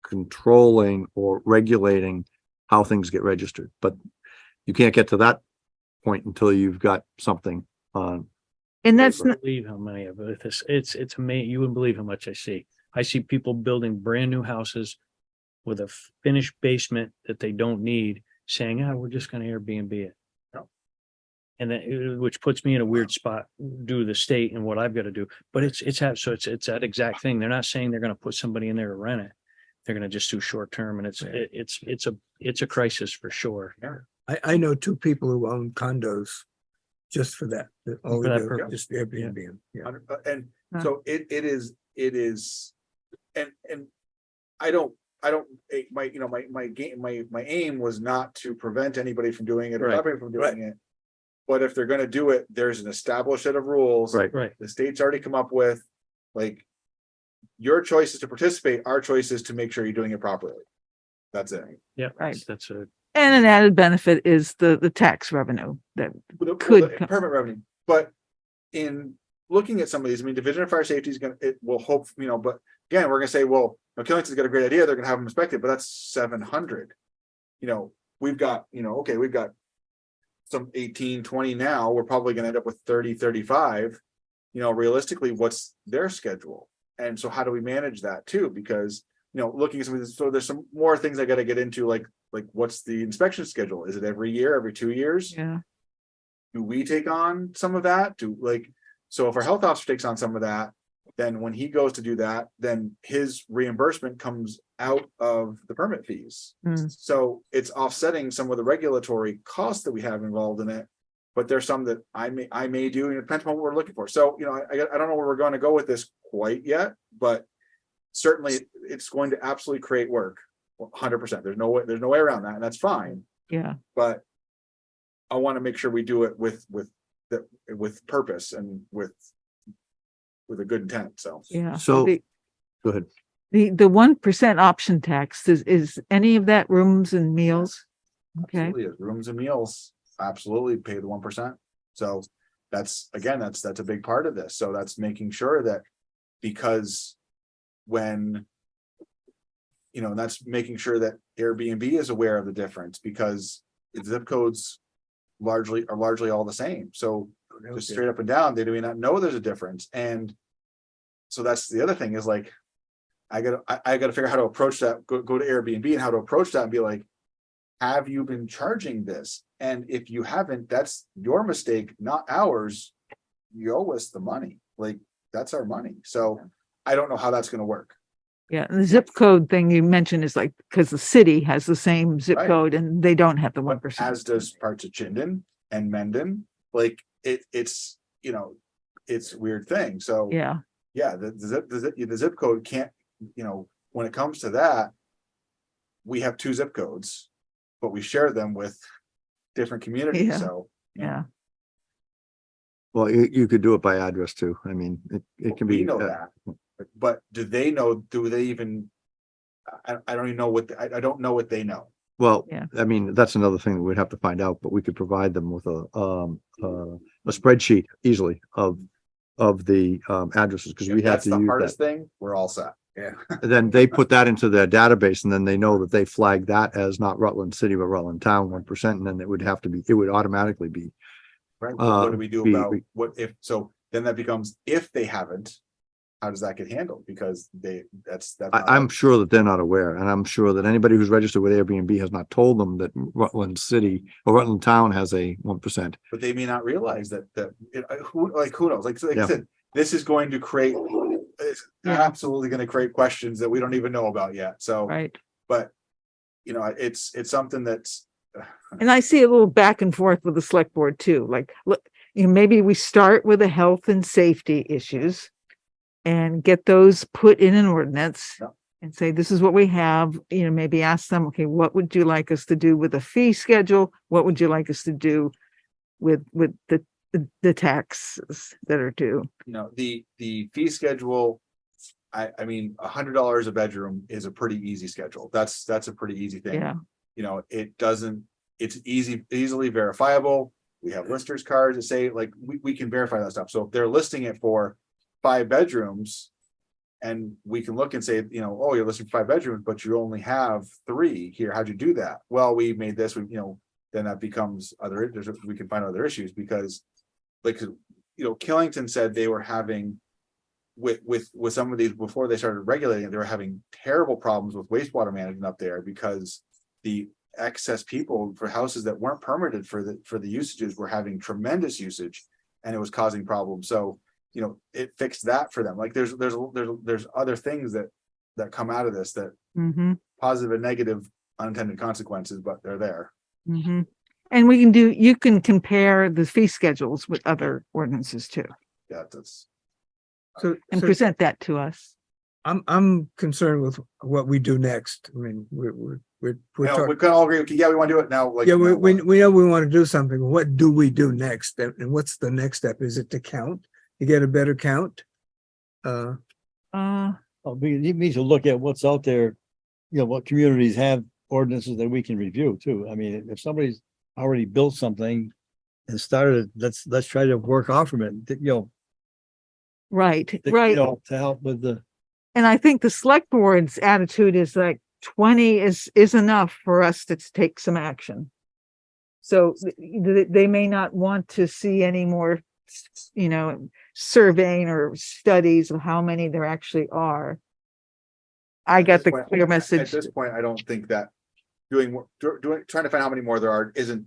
controlling or regulating how things get registered, but you can't get to that point until you've got something on. And that's, I believe how many of it, it's amazing. You wouldn't believe how much I see. I see people building brand new houses with a finished basement that they don't need, saying, we're just gonna Airbnb it. And then, which puts me in a weird spot due to the state and what I've got to do. But it's that exact thing. They're not saying they're gonna put somebody in there to rent it. They're gonna just do short term, and it's a crisis for sure. I know 2 people who own condos just for that. All For they that do, purpose. just Airbnb them. Yeah. And Huh. so it is, and I don't, my aim was not to prevent anybody from doing it or Right. stop anybody from doing it. But if they're gonna do it, there's an established set of rules. Right. Right. The state's already come up with, like, your choice is to participate, our choice is to make sure you're doing it properly. That's it. Yeah. Right. That's a, and an added benefit is the tax revenue that Well, Could the come- permit revenue, but in looking at some of these, I mean, Division of Fire Safety is it will hope, but again, we're gonna say, well, Killington's got a great idea, they're gonna have them inspected, but that's 700. We've got, okay, we've got some 18, 20 now, we're probably gonna end up with 30, 35. Realistically, what's their schedule? And so how do we manage that too? Because, looking at some of this, so there's some more things I gotta get into, like what's the inspection schedule? Is it every year, every 2 years? yeah, Do we take on some of that? So if our health officer takes on some of that, then when he goes to do that, then his reimbursement comes out of the permit fees. Mm. So it's offsetting some of the regulatory costs that we have involved in it. But there's some that I may do, and it depends on what we're looking for. So, I don't know where we're going to go with this quite yet, but certainly it's going to absolutely create work. 100%. There's no way around that, and that's fine. yeah. But I want to make sure we do it with purpose and with a good intent. So Yeah. So- The- Go ahead. The 1% option tax is any of that rooms and meals? Okay, absolutely, rooms and meals, absolutely pay the 1%. So that's a big part of this. So that's making sure that, because when that's making sure that Airbnb is aware of the difference, because the zip codes are largely all the same. So just straight up and down, they do not know there's a difference. And so that's the other thing is, like, I gotta figure out how to approach that, go to Airbnb and how to approach that and be like, have you been charging this? And if you haven't, that's your mistake, not ours. You owe us the money. Like, that's our money. So I don't know how that's gonna work. yeah. And the zip code thing you mentioned is like, because the city has the same zip Right. code and they don't have the But 1%. as does parts of Chittenden and Mendon. Like, it's a weird thing. So Yeah, the zip code can't, when it comes to that, we have 2 zip codes, but we share them with different communities, Yeah. so. Yeah. Well, you could do it by address too. I mean, it can We be. know that, but do they know, do they even? I don't even know what, I don't know what they know. Well, Yeah. I mean, that's another thing that we'd have to find out, but we could provide them with a spreadsheet easily of the addresses, because we If have that's to the use hardest that. thing, we're all set. Yeah. And then they put that into their database, and then they know that they flag that as not Rutland City, but Rutland Town 1%, and then it would automatically be. Right, what do we do we- about, we- what if, so then that becomes, if they haven't, how does that get handled? Because that's. I'm sure that they're not aware, and I'm sure that anybody who's registered with Airbnb has not told them that Rutland City or Rutland Town has a 1%. But they may not realize that, who knows, like I Yeah. said, this is going to create, it's Yeah. absolutely gonna create questions that we don't even know about yet, so, Right. but. You know, it's something that's, And I see a little back and forth with the select board too, like, look, maybe we start with the health and safety issues. And get those put in an ordinance. Yeah. And say, this is what we have, maybe ask them, okay, what would you like us to do with the fee schedule? What would you like us to do with the taxes that are due? you know, the fee schedule. I mean, $100 a bedroom is a pretty easy schedule. That's a pretty easy thing. Yeah, You know, it's easily verifiable. We have listers cards that say, like, we can verify that stuff. So if they're listing it for 5 bedrooms. And we can look and say, oh, you're listing 5 bedrooms, but you only have 3 here. How'd you do that? Well, we made this, then that becomes we can find other issues because, like, Killington said they were having with some of these before they started regulating it, they were having terrible problems with wastewater management up there because the excess people for houses that weren't permitted for the usages were having tremendous usage and it was causing problems. So, it fixed that for them. Like there's other things that come out of this that positive and negative unintended consequences, but they're there. And you can compare the fee schedules with other ordinances too, Yeah, that's. and So present that to us. I'm concerned with what we do next. I mean, we're We talking. can all agree. Yeah, we want to do it now. Like, Yeah, now we what? know we want to do something. What do we do next? And what's the next step? Is it to count? You get a better count? Uh, We need to look at what's out there, what communities have ordinances that we can review too. I mean, if somebody's already built something and started, let's try to work off from it, right, to help with the. And I think the select board's attitude is like 20 is enough for us to take some action. So they may not want to see any more, surveying or studies of how many there actually are. I got the clear message. At this point, I don't think that trying to find how many more there are isn't.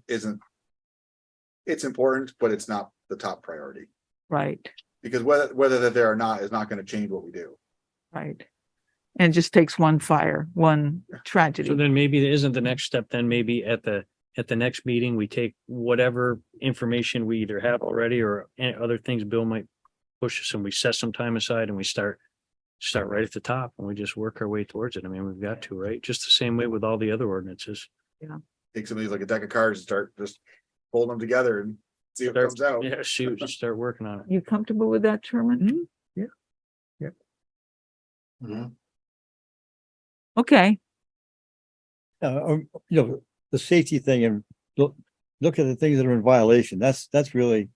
It's important, but it's not the top priority. Right, Because whether that there or not is not going to change what we do. right. And it just takes one fire, one tragedy. So then maybe there isn't the next step, then maybe at the next meeting, we take whatever information we either have already or any other things Bill might push us and we set some time aside and we start right at the top and we just work our way towards it. I mean, we've got to, right? Just the same way with all the other ordinances. Take some of these like a deck of cards and start just folding them together and see what comes out. Yeah, shoot, just start working on it. You comfortable with that, Sherman? Okay, The safety thing and look at the things that are in violation. That's really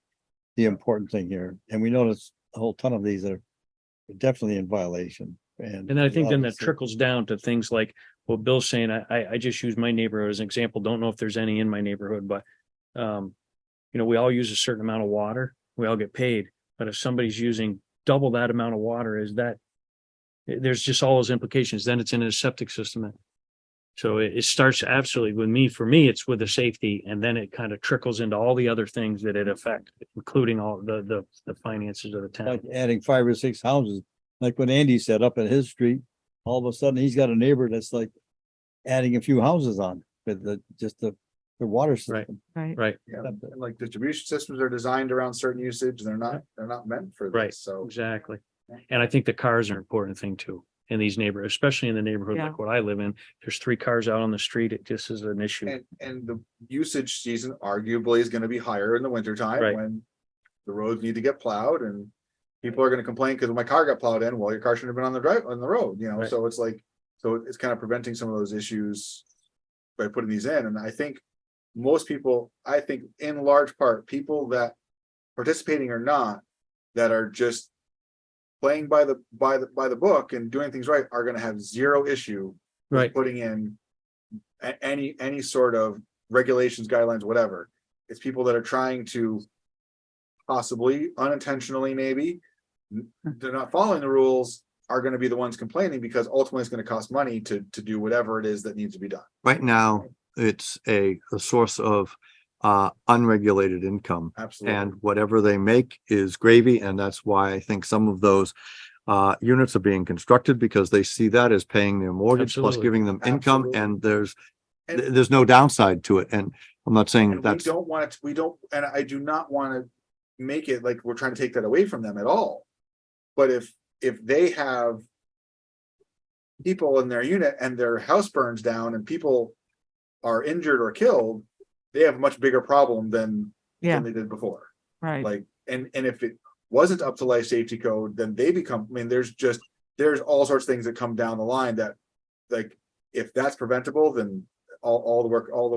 the important thing here. And we notice a whole ton of these that are definitely in violation. And I think then that obviously- trickles down to things like what Bill's saying. I just use my neighborhood as an example. Don't know if there's any in my neighborhood, but we all use a certain amount of water. We all get paid. But if somebody's using double that amount of water, there's just all those implications. Then it's in a septic system. So it starts absolutely with me. For me, it's with the safety, and then it kind of trickles into all the other things that it affect, including all the finances of the town. Like adding 5 or 6 houses, like what Andy said up at his street, all of a sudden he's got a neighbor that's like adding a few houses on with the water system. Right. Yeah, and like distribution systems are designed around certain usage. They're not meant for Right. this. So Exactly. And I think the cars are an important thing too. in these neighborhoods, especially in the neighborhood Yeah. like what I live in. There's 3 cars out on the street. It just is an issue. And the usage season arguably is gonna be higher in the winter time Right. when the roads need to get plowed and people are gonna complain because my car got plowed in. Well, your car shouldn't have been on the road, you know, Right. so it's like, so it's kind of preventing some of those issues by putting these in. And I think most people, I think in large part, people that participating or not, that are just playing by the book and doing things right are gonna have zero issue with Right. putting in any sort of regulations, guidelines, whatever. It's people that are trying to possibly unintentionally, maybe they're not following the rules, are gonna be the ones complaining because ultimately it's gonna cost money to do whatever it is that needs to be done. Right now, it's a source of unregulated income. Absolutely. And whatever they make is gravy, and that's why I think some of those units are being constructed, because they see that as paying their mortgage plus Absolutely. giving them income, Absolutely. and there's And- no downside to it. And I'm not saying And we that's, don't want it, we don't, and I do not want to make it like we're trying to take that away from them at all. But if they have people in their unit and their house burns down and people are injured or killed, they have a much bigger problem than they did before. Right. Like, and if it wasn't up to life safety code, then they become, I mean, there's all sorts of things that come down the line that, like, if that's preventable, then all the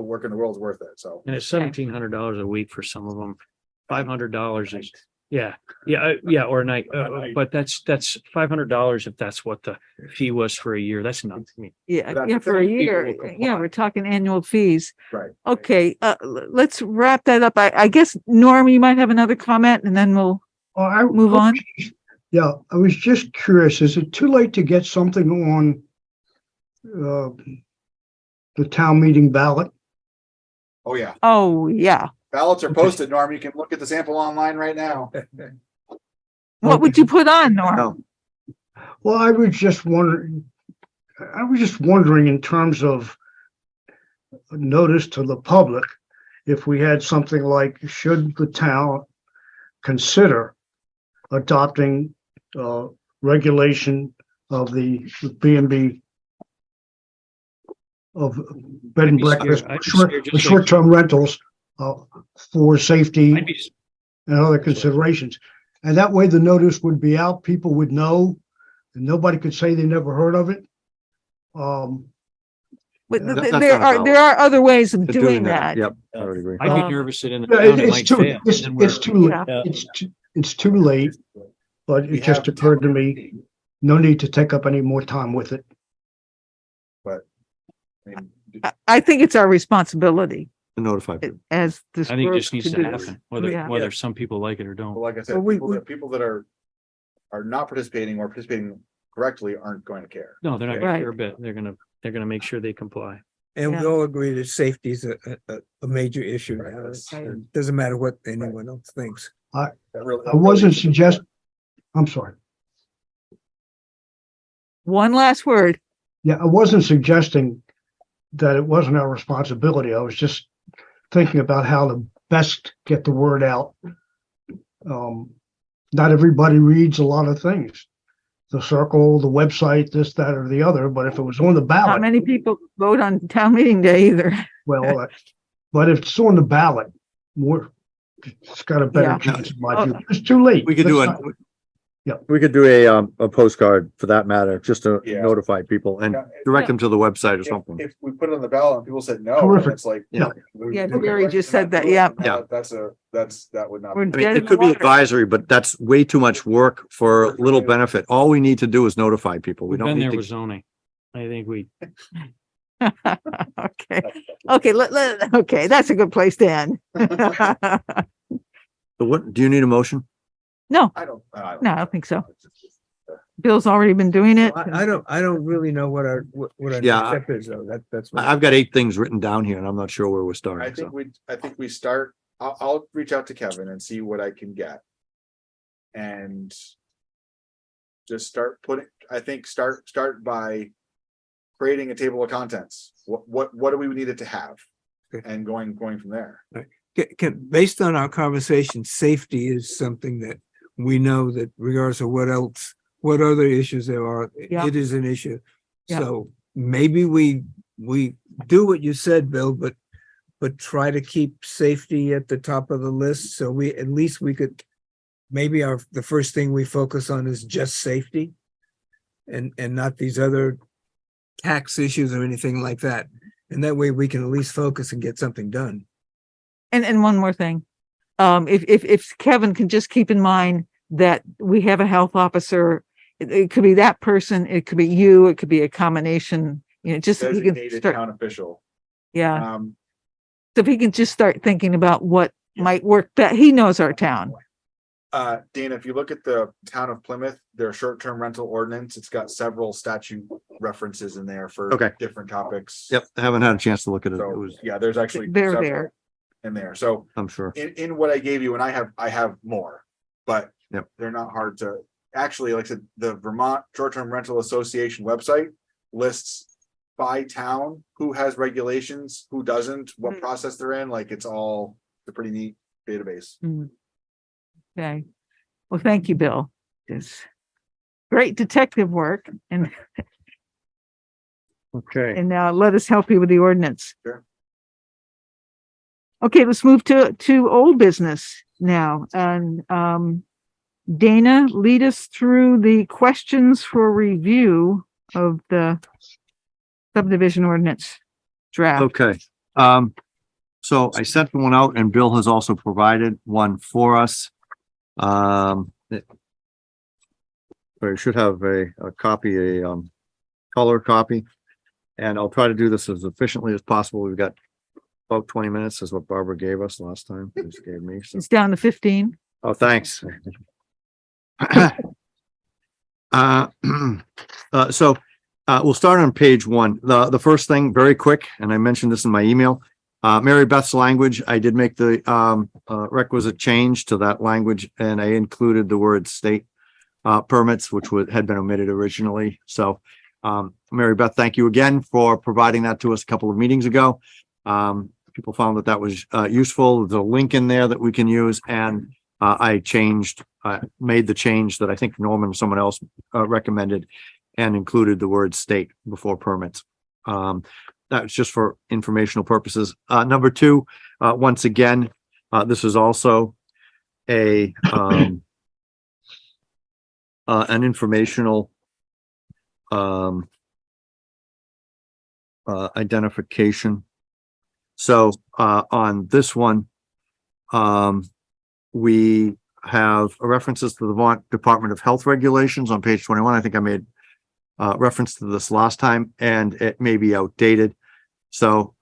work in the world is worth it. So. And it's $1,700 a week for some of them. $500 is, yeah, or a night. But that's $500 if that's what the fee was for a year. That's nothing. I mean, Yeah, That's yeah, the for a thing, people year. will comply. Yeah, we're talking annual fees. Right. Okay, let's wrap that up. I guess, Norm, you might have another comment and then we'll move on. Yeah, I was just curious, is it too late to get something on the town meeting ballot? Oh, yeah. Oh, yeah. Ballots are posted, Norm. You can look at the sample online right now. What would you put on, Norm? Well, I was just wondering in terms of notice to the public, if we had something like, should the town consider adopting regulation of the B&B of bed and breakfast, I'd be scared just like- short-term rentals for safety I'd be, and other considerations. And that way the notice would be out, people would know, and nobody could say they never heard of it. But That's there not a are other ways of to doing that. Yep, I would agree. I'd be Um, nervous that in the Yeah, town it It's might too, fail. it's and we're- it's too, Yeah. it's too late, but We it just have occurred to me, no need to take up any more time with it. I mean, I think it's our responsibility To notify people. as this I think it group just needs to to do happen, this. whether, Yeah. whether some people like it or don't. Well, like I said, Well, we- people that are not participating or participating correctly aren't going to care. No, they're not Right. gonna care a bit. They're gonna make sure they comply. And we Yeah. all agree that safety is a major issue Right, now. that's- It doesn't matter what anyone else thinks. That really- I wasn't I'm sorry. One last word. Yeah, I wasn't suggesting that it wasn't our responsibility. I was just thinking about how to best get the word out. Not everybody reads a lot of things. The Circle, the website, this, that, or the other, but if it was on the Not ballot, many people vote on town meeting day either. well, but if it's on the ballot, it's got a better Yeah. chance in my view. It's too late. We could do Let's it. not- Yeah. We could do a postcard for that matter, just to Yeah. notify people and Yeah, direct them to the website or If something. if we put it on the ballot and people said no, then Terrific. it's like. Yeah. Yeah, Jerry just said that, yeah. Yeah. That would not. We're I mean, dead in it the could be water. advisory, but that's way too much work for little benefit. All we need to do is notify people. We We've don't been need there to. with zoning. I think we, Okay, okay, that's a good place to end. So what, do you need a motion? No, I don't. no, I don't think so. Bill's already been doing it. I don't really know what our next Yeah, step is though. That's. I've got 8 things written down here and I'm not sure where we're I starting. think So we start, I'll reach out to Kevin and see what I can get. And just start by creating a table of contents. What do we need it to have? Okay. And going from there. Based on our conversation, safety is something that we know that regardless of what else what other issues there are. Yeah. It is an issue. Yeah. So maybe we do what you said, Bill, but try to keep safety at the top of the list. So at least we could, maybe the first thing we focus on is just safety and not these other tax issues or anything like that. And that way we can at least focus and get something done. And one more thing. If Kevin can just keep in mind that we have a health officer, it could be that person, it could be you, it could be a combination, just so he can Designated start. town official. Yeah. Um, So if he can just start thinking about what might work, that he knows our town. Dana, if you look at the town of Plymouth, their short-term rental ordinance, it's got several statute references in there for Okay. different topics. Yep, I haven't had a chance to look at it. It So, was, yeah, there's actually They're several there. in there. So I'm sure. in what I gave you, and I have more, but Yep. they're not hard to, actually, like I said, the Vermont Short-Term Rental Association website lists by town, who has regulations, who doesn't, what process they're in, like it's a pretty neat database. Okay. Well, thank you, Bill. It's great detective work, and Okay. now let us help you with the ordinance. Sure. Okay, let's move to old business now. And Dana, lead us through the questions for review of the subdivision ordinance draft. Okay. So I sent one out and Bill has also provided one for us. I should have a copy, color copy. And I'll try to do this as efficiently as possible. We've got about 20 minutes is what Barbara gave us last time. Just gave me. So. It's down to 15. Oh, thanks. We'll start on page 1. The first thing, very quick, and I mentioned this in my email. Mary Beth's language, I did make the requisite change to that language, and I included the word state permits, which had been omitted originally. So, Mary Beth, thank you again for providing that to us a couple of meetings ago. People found that was useful. There's a link in there that we can use, and I made the change that I think Norman or someone else recommended, and included the word state before permits. That's just for informational purposes. Number 2, once again, this is also an informational identification. So on this one, we have references to the Vermont Department of Health regulations on page 21. I think I made reference to this last time, and it may be outdated. So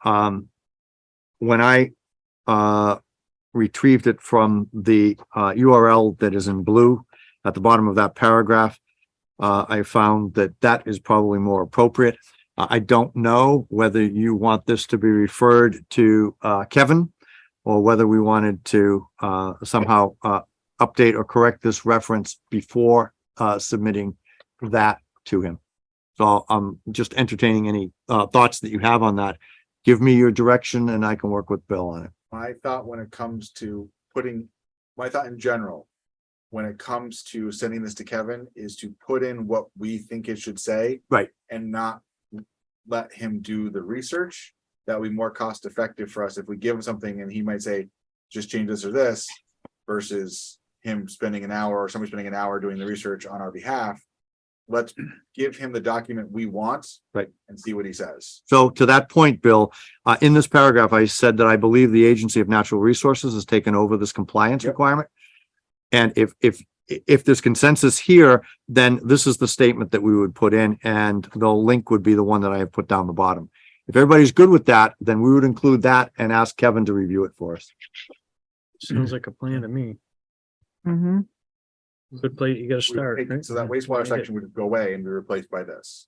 when I retrieved it from the URL that is in blue at the bottom of that paragraph, I found that is probably more appropriate. I don't know whether you want this to be referred to Kevin, or whether we wanted to somehow update or correct this reference before submitting that to him. So I'm just entertaining any thoughts that you have on that. Give me your direction and I can work with Bill on it. My thought when it comes to my thought in general, when it comes to sending this to Kevin, is to put in what we think it should say. Right. And not let him do the research. That would be more cost effective for us if we give him something and he might say, just change this or this, versus him spending an hour or somebody spending an hour doing the research on our behalf. Let's give him the document we want. Right. And see what he says. So to that point, Bill, in this paragraph, I said that I believe the Agency of Natural Resources has taken over this compliance requirement. And if there's consensus here, then this is the statement that we would put in, and the link would be the one that I have put down the bottom. If everybody's good with that, then we would include that and ask Kevin to review it for us. Sounds like a plan to me. Mhm. Good place, you gotta start, right? So that wastewater section would go away and be replaced by this.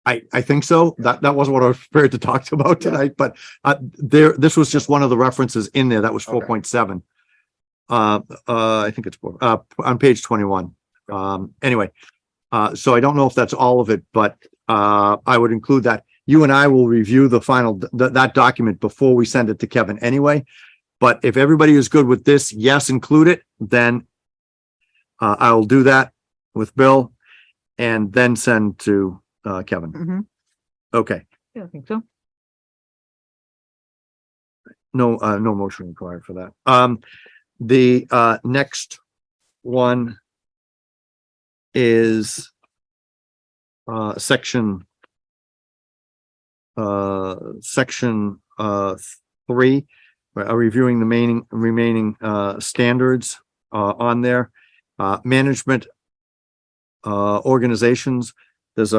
I think so. That wasn't what I was prepared to talk about tonight, but this was just one of the references in there. That was 4.7. I think it's on page 21. Anyway, so I don't know if that's all of it, but I would include that. You and I will review the final that document before we send it to Kevin anyway. But if everybody is good with this, yes, include it, then I'll do that. with Bill and then send to, Kevin. Mhm. Okay, Yeah, I think so. no motion required for that. The, next one is, section 3, reviewing the remaining standards on there. Management organizations, there's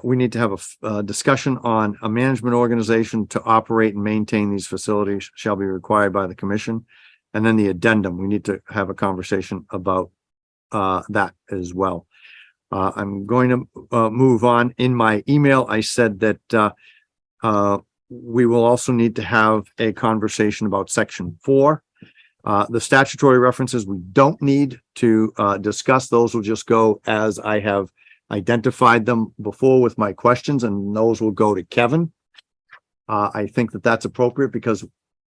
we need to have a discussion on a management organization to operate and maintain these facilities shall be required by the commission. And then the addendum, we need to have a conversation about that as well. I'm going to move on. In my email, I said that we will also need to have a conversation about section 4. The statutory references, we don't need to discuss. Those will just go as I have identified them before with my questions, and those will go to Kevin. I think that that's appropriate because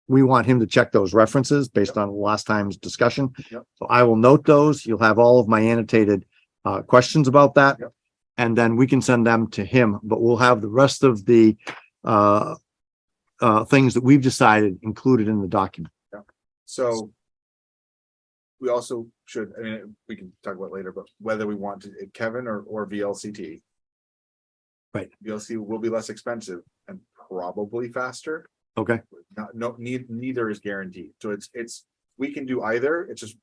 we want him to check those references based on last time's discussion. Yep. So I will note those. You'll have all of my annotated questions about that. Yep. And then we can send them to him, but we'll have the rest of the things that we've decided included in the document. So we also should, I mean, we can talk about it later, but whether we want to Kevin or VLCT. Right. VLC will be less expensive and probably faster. Okay. Neither is guaranteed. So it's we can do either. It's just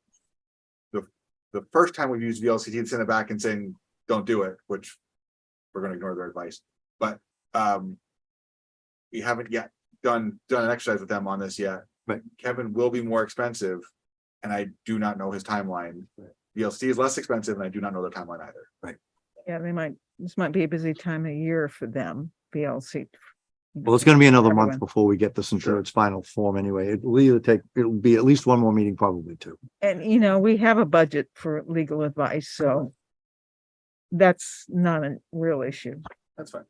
the first time we've used VLCT to send it back and saying don't do it, which we're going to ignore their advice. But we haven't yet done an exercise with them on this yet. Right. Kevin will be more expensive, and I do not know his timeline. VLC is less expensive, and I do not know their timeline either. Right. Yeah, this might be a busy time of year for them, VLC. Well, it's going to be another month Everyone. before we get this into its final form anyway. It'll be at least one more meeting, probably two. And, we have a budget for legal advice, so that's not a real issue. That's fine.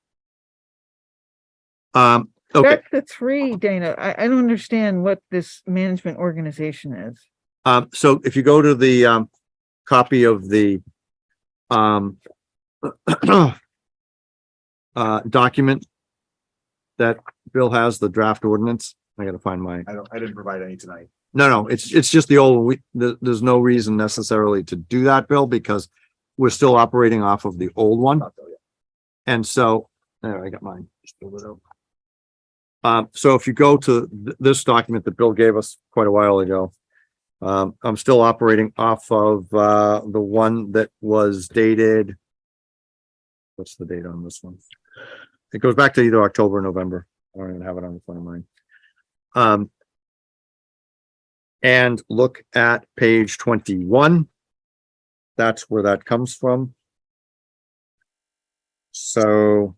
Okay. Back to 3, Dana, I don't understand what this management organization is. So if you go to the, copy of the, document that Bill has, the draft ordinance, I gotta find my, I didn't provide any tonight. no, it's just the old, there's no reason necessarily to do that, Bill, because we're still operating off of the old one. Not though yet. And so, there, I got mine. Just pulled it out. So if you go to this document that Bill gave us quite a while ago, I'm still operating off of, the one that was dated. What's the date on this one? It goes back to either October or November. I don't even have it on the front of mine. And look at page 21. That's where that comes from. So,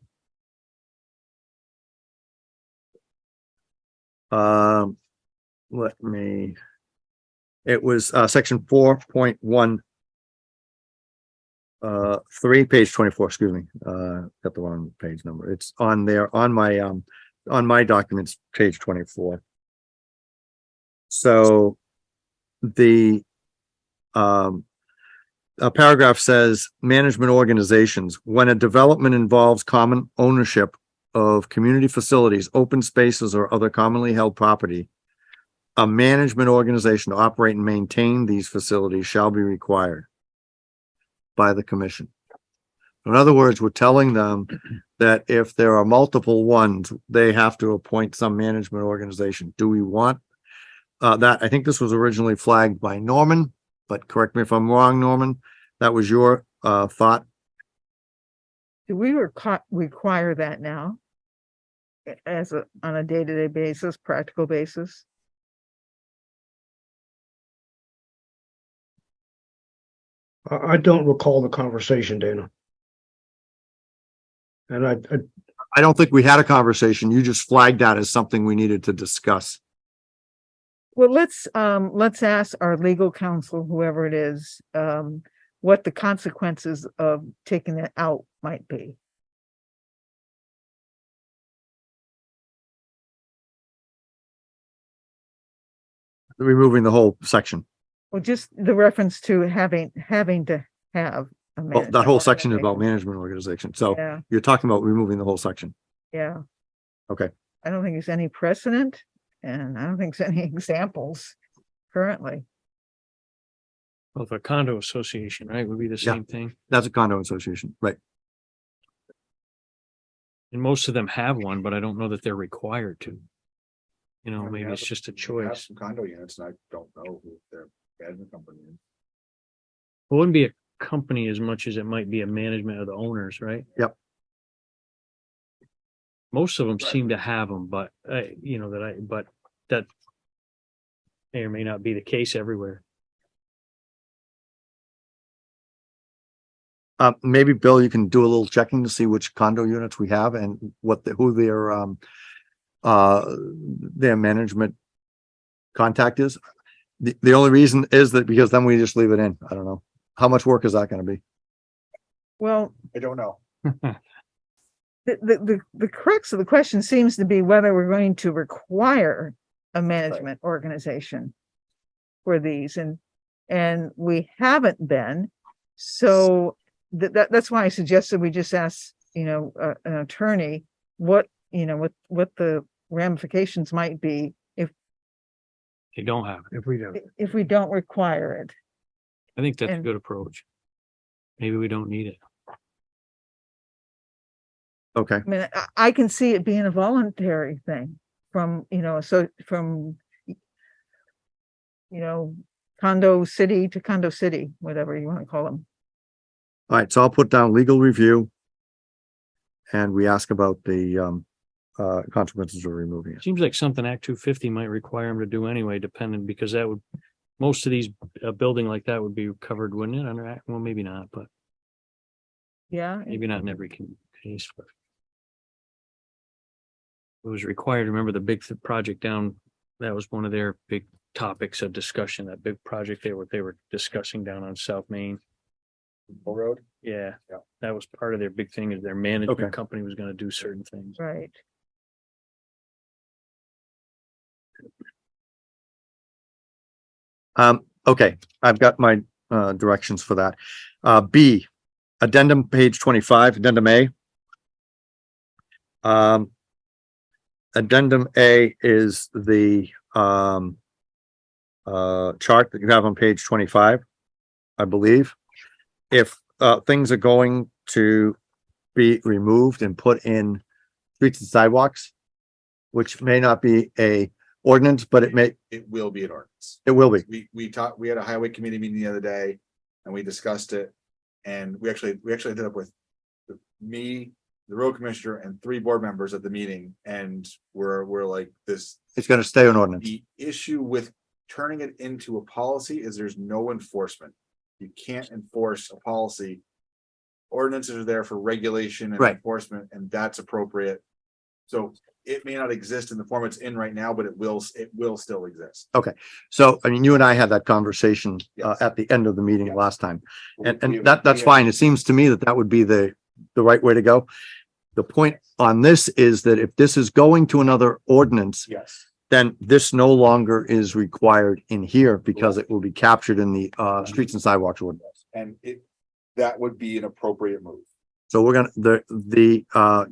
it was, section 4.1, 3, page 24, excuse me, got the wrong page number. It's on there on my documents, page 24. So the, a paragraph says management organizations, when a development involves common ownership of community facilities, open spaces, or other commonly held property, a management organization to operate and maintain these facilities shall be required by the commission. In other words, we're telling them that if there are multiple ones, they have to appoint some management organization. Do we want that? I think this was originally flagged by Norman, but correct me if I'm wrong, Norman. That was your thought. Do we require that now? On a day-to-day basis, practical basis? I don't recall the conversation, Dana. And I don't think we had a conversation. You just flagged that as something we needed to discuss. Well, let's ask our legal counsel, whoever it is, what the consequences of taking it out might be. Removing the whole section. Well, just the reference to having to have a Well, that management whole section is about organization. management organization. So Yeah, you're talking about removing the whole section. yeah. Okay. I don't think there's any precedent and I don't think there's any examples currently. Well, if a condo association, right, would be the Yeah. same thing. That's a condo association, right? And most of them have one, but I don't know that they're required to. You know, We maybe have- it's just a we have choice. some condo units and I don't know who their management company is. It wouldn't be a company as much as it might be a management of the owners, right? Yep. Most of them Right. seem to have them, but but that may or may not be the case everywhere. Maybe Bill, you can do a little checking to see which condo units we have and who their management contact is. The only reason is that because then we just leave it in. I don't know. How much work is that gonna be? Well, I don't know. the crux of the question seems to be whether we're going to require a management organization for these and we haven't been. So that's why I suggested we just ask, an attorney what the ramifications might be They don't have it. if we don't require it. I think that's a And- good approach. Maybe we don't need it. Okay, I mean, I can see it being a voluntary thing from, condo city to condo city, whatever you want to call them. all right, so I'll put down legal review. And we ask about the consequences of removing it. Seems like something Act 250 might require them to do anyway, depending, because that would, most of these, a building like that would be covered, wouldn't it, under Act? Well, maybe not, but Yeah. maybe not in every case. But it was required. Remember the big project down, that was one of their big topics of discussion, that big project they were discussing down on South Main. Bull Road? Yeah, Yeah. that was part of their big thing, is their management Okay. company was gonna do certain things. Right. Okay, I've got my directions for that. B, addendum page 25, addendum A. Addendum A is the chart that you have on page 25, I believe. If things are going to be removed and put in streets and sidewalks, which may not be a ordinance, but It will be an ordinance. it will be. We had a highway committee meeting the other day and we discussed it. And we actually ended up with me, the road commissioner and 3 board members at the meeting. And we're like this, It's gonna stay an ordinance. the issue with turning it into a policy is there's no enforcement. You can't enforce a policy. Ordinances are there for regulation and Right. enforcement, and that's appropriate. So it may not exist in the form it's in right now, but it will still exist. So, I mean, you and I had that conversation Yes. at the end of the meeting Yes. last time. And We- that's fine. It seems to me that that would be the right way to go. The point on this is that if this is going to another ordinance, Yes, then this no longer is required in here because it will be captured in the streets and sidewalks ordinance. and that would be an appropriate move. So we're gonna, the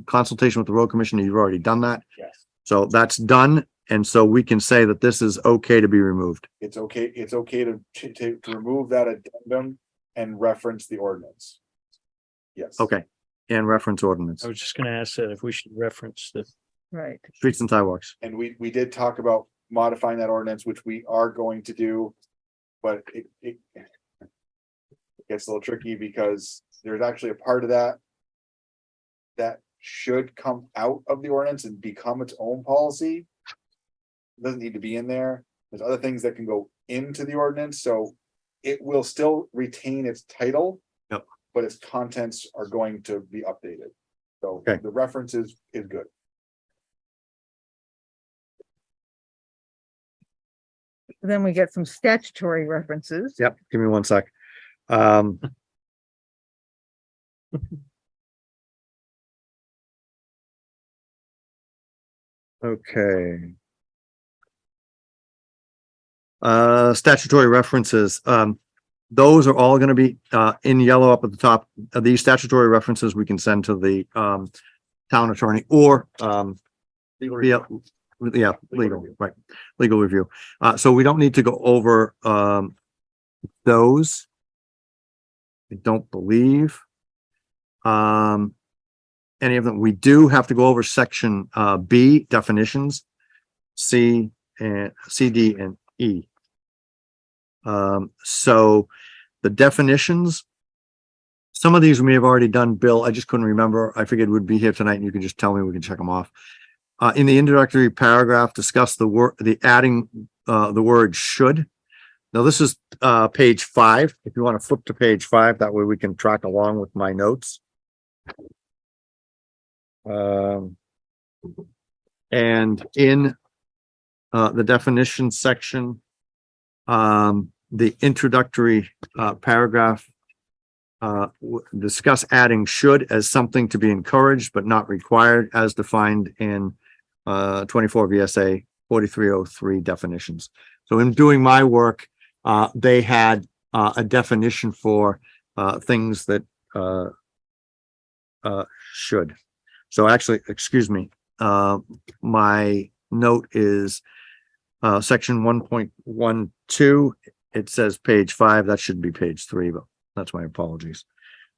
consultation with the road commissioner, you've already done that. Yes. So that's done. And so we can say that this is okay to be removed. It's okay to remove that addendum and reference the ordinance. Yes. Okay. And reference ordinance, I was just gonna ask that if we should reference the, Right. streets and sidewalks. And we did talk about modifying that ordinance, which we are going to do. But it gets a little tricky because there's actually a part of that should come out of the ordinance and become its own policy. It doesn't need to be in there. There's other things that can go into the ordinance, so it will still retain its title. Yep. But its contents are going to be updated. So Okay. the reference is good. Then we get some statutory references. Yep, give me one sec. Um. Okay. Statutory references, those are all gonna be, in yellow up at the top. These statutory references we can send to the, town attorney or, Legal yeah, review. yeah, legal, review. right, legal review. So we don't need to go over, those. I don't believe. Any of them. We do have to go over section, B, definitions, C and C, D, and E. So the definitions, some of these we may have already done, Bill. I just couldn't remember. I figured we'd be here tonight and you can just tell me, we can check them off. In the introductory paragraph, discuss the adding, the word should. Now this is, page 5. If you want to flip to page 5, that way we can track along with my notes. And in, the definition section, the introductory, paragraph, discuss adding should as something to be encouraged but not required as defined in 24 VSA 4303 definitions. So in doing my work, they had a definition for things that should. So actually, excuse me, my note is section 1.12. It says page 5. That should be page 3, but that's my apologies.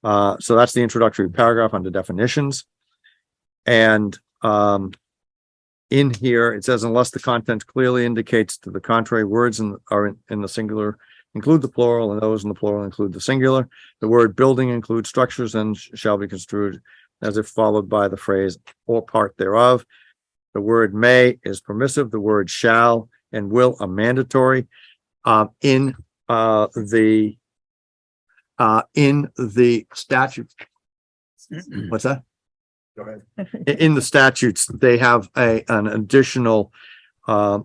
So that's the introductory paragraph under definitions. And in here, it says, unless the content clearly indicates to the contrary, words are in the singular include the plural, and those in the plural include the singular. The word building includes structures and shall be construed as if followed by the phrase or part thereof. The word may is permissive. The word shall and will are mandatory. In the statute. What's that? Go ahead. In the statutes, they have an additional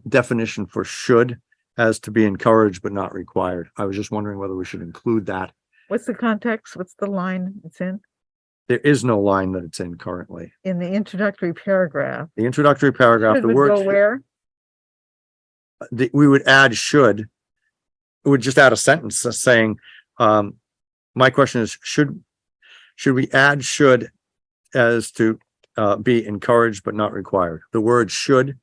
definition for should as to be encouraged but not required. I was just wondering whether we should include that. What's the context? What's the line it's in? There is no line that it's in currently. In the introductory paragraph. The introductory paragraph, Should the would word, go where? we would add should. It would just add a sentence saying, my question is, should we add should as to be encouraged but not required? The word should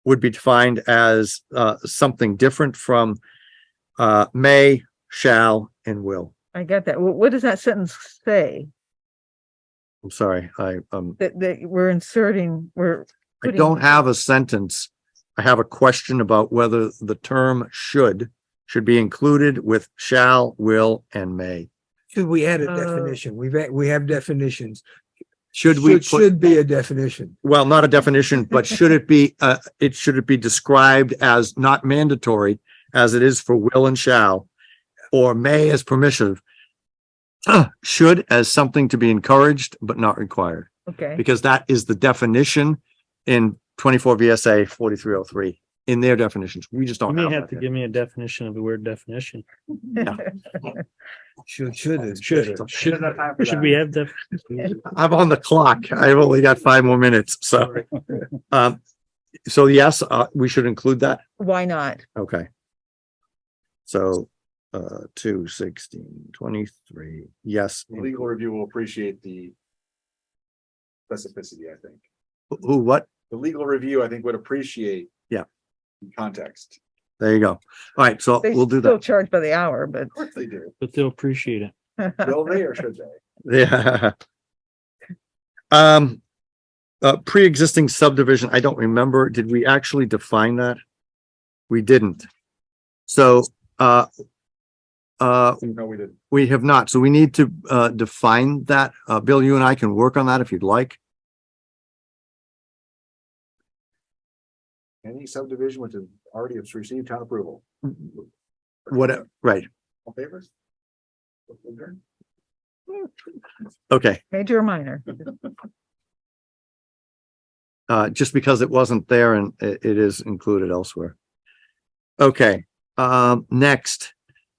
would be defined as something different from may, shall, and will. I get that. What does that sentence say? I'm sorry, That we're inserting, I putting- don't have a sentence. I have a question about whether the term should be included with shall, will, and may. Should we add a definition? We have definitions. Should we put, Should be a definition. well, not a definition, but should it be described as not mandatory as it is for will and shall, or may as permissive, should as something to be encouraged but not required, Okay, because that is the definition in 24 VSA 4303 in their definitions. We just You don't may have have that to yet. give me a definition of the word definition. Should. Should we have that? I'm on the clock. I've only got 5 more minutes. So, so yes, we should include that. why not? Okay. So, 2, 16, 23. Yes. The legal review will appreciate the specificity, I think. Who, what? The legal review, I think, would appreciate. Yeah. the context. There you go. All right. So They we'll do still that. charge by the hour, but. Of course they do. But they'll appreciate it. Will they or should they? Yeah. Pre-existing subdivision. I don't remember. Did we actually define that? We didn't. So, No, we didn't. we have not. So we need to, define that. Bill, you and I can work on that if you'd like. Any subdivision which has already has received town approval. Whatever. Right. All favors? Okay. Major or minor? Just because it wasn't there and it is included elsewhere. Okay, next,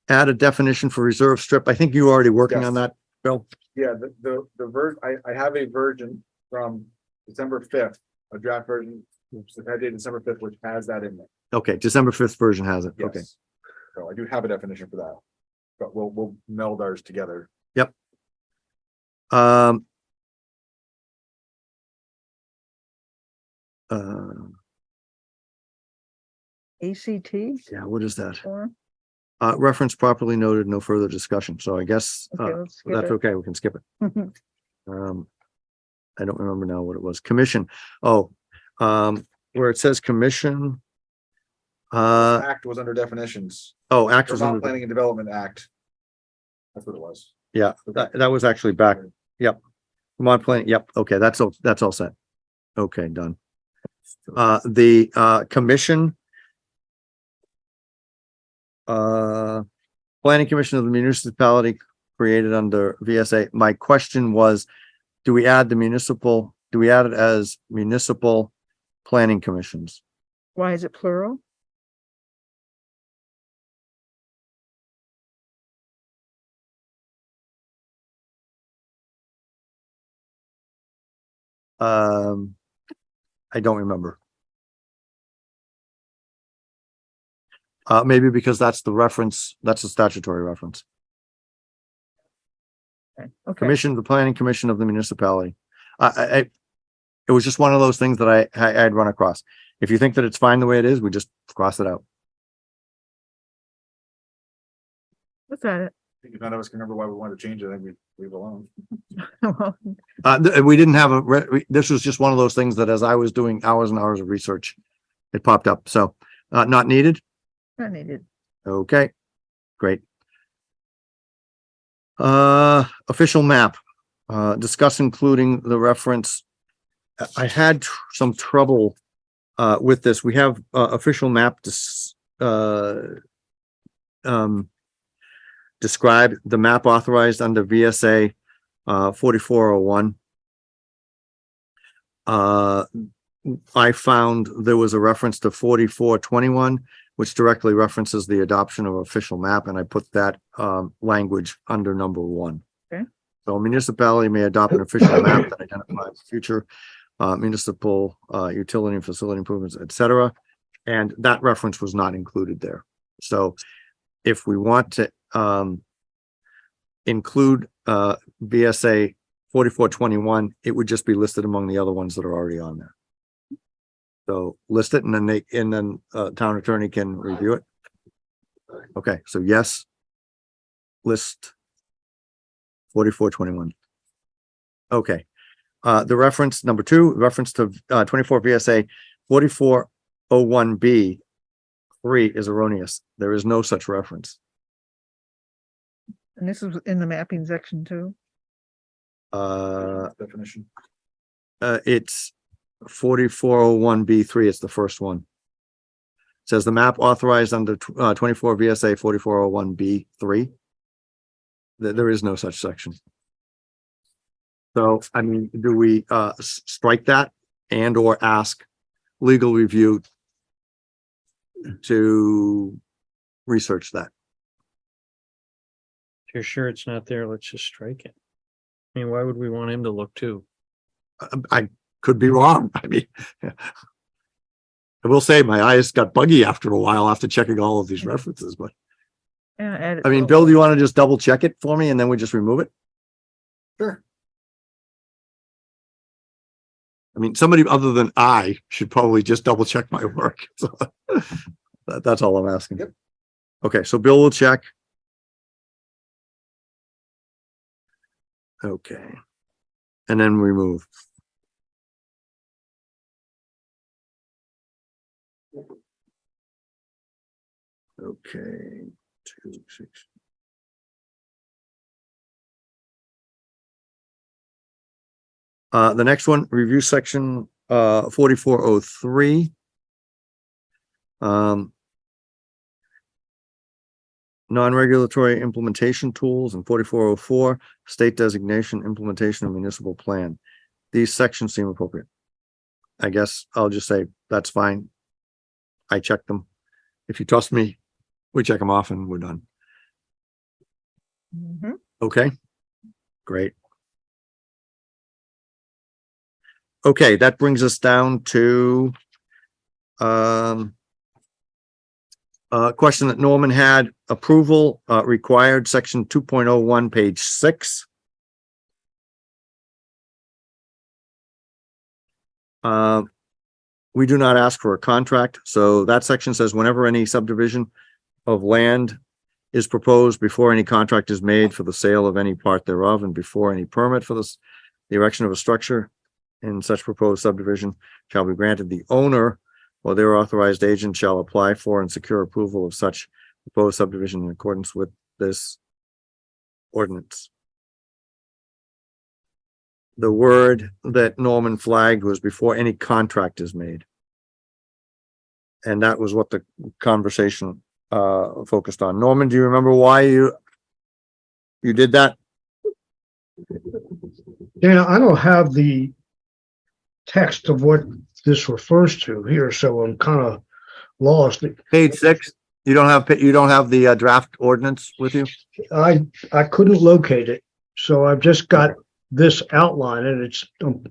add a definition for reserve strip. I think you were already working on Yes. that, Bill. Yeah, the version, I have a version from December 5th, a draft version, which is dated December 5th, which has that in there. Okay, December 5th version has it. Okay. Yes. I do have a definition for that. But we'll meld ours together. Um. ACT Yeah, what is that? or, Reference properly noted, no further discussion. So I guess, okay, let's skip that's it. okay. We can skip it. I don't remember now what it was. Commission. Oh, where it says commission. Act was under definitions. Act was Vermont under, Planning and Development Act. That's what it was. yeah, that was actually back. Yep. Vermont Planning. Yep. Okay. That's all set. Okay, done. The commission. Planning Commission of the municipality created under VSA. My question was, do we add it as municipal planning commissions? Why is it plural? I don't remember. Maybe because that's the reference, that's the statutory reference. Okay. Okay. Commission, the planning commission of the municipality. It was just one of those things that I'd run across. If you think that it's fine the way it is, we just cross it out. What's that? I think if none of us can remember why we wanted to change it, I think we leave it alone. We didn't have this was just one of those things that as I was doing hours and hours of research, it popped up. So, not needed. Not needed. Okay, great. Official map, discuss including the reference. I had some trouble, with this. We have, official map, describe the map authorized under VSA, 4401. I found there was a reference to 4421, which directly references the adoption of official map, and I put that language under number 1. Okay. So a municipality may adopt an official map that identifies future municipal utility and facility improvements, etc. And that reference was not included there. So if we want to include VSA 4421, it would just be listed among the other ones that are already on there. So list it, and then town attorney can review it. Okay, so yes, list 4421. Okay, the reference number 2, reference to 24 VSA 4401B 3 is erroneous. There is no such reference. And this is in the mapping section too. Definition. It's 4401B3. It's the first one. It says the map authorized under 24 VSA 4401B3. There is no such section. So, I mean, do we strike that and or ask legal review to research that? If you're sure it's not there, let's just strike it. I mean, why would we want him to look too? I could be wrong. I mean, I will say my eyes got buggy after a while after checking all of these references, but Yeah, add it I mean, to- Bill, do you want to just double check it for me and then we just remove it? Sure. I mean, somebody other than I should probably just double check my work. So that's all I'm asking. Yep. Okay, so Bill will check. Okay. And then remove. Okay. 2, 6. The next one, review section 4403. Non-regulatory implementation tools, and 4404, state designation, implementation of municipal plan. These sections seem appropriate. I guess I'll just say that's fine. I checked them. If you trust me, we check them off and we're done. Mhm. Okay, great. Okay, that brings us down to Question that Norman had, approval, required, section 2.01, page 6. We do not ask for a contract, so that section says whenever any subdivision of land is proposed, before any contract is made for the sale of any part thereof, and before any permit for the erection of a structure in such proposed subdivision shall be granted, the owner or their authorized agent shall apply for and secure approval of such proposed subdivision in accordance with this ordinance. The word that Norman flagged was before any contract is made. And that was what the conversation focused on. Norman, do you remember why you did that? Dana, I don't have the text of what this refers to here, so I'm kind of lost. Page 6. You don't have the draft ordinance with you? I couldn't locate it, so I've just got this outline, and I'm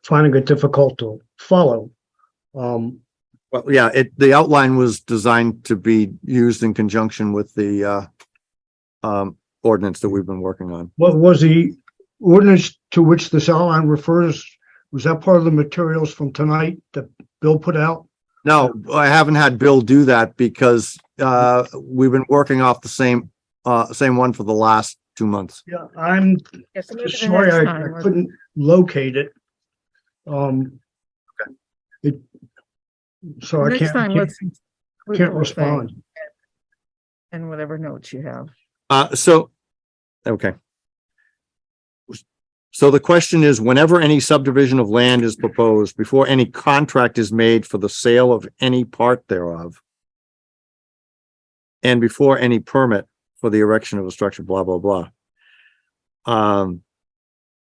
finding it difficult to follow. Well, yeah, the outline was designed to be used in conjunction with the ordinance that we've been working on. What was the ordinance to which this outline refers? Was that part of the materials from tonight that Bill put out? No, I haven't had Bill do that because we've been working off the same one for the last 2 months. Yeah, I'm Yes, maybe the sorry, next I time. couldn't locate it. It, so I Next time, let's. can't respond. And whatever notes you have. Okay. So the question is, whenever any subdivision of land is proposed, before any contract is made for the sale of any part thereof, and before any permit for the erection of a structure, blah, blah, blah,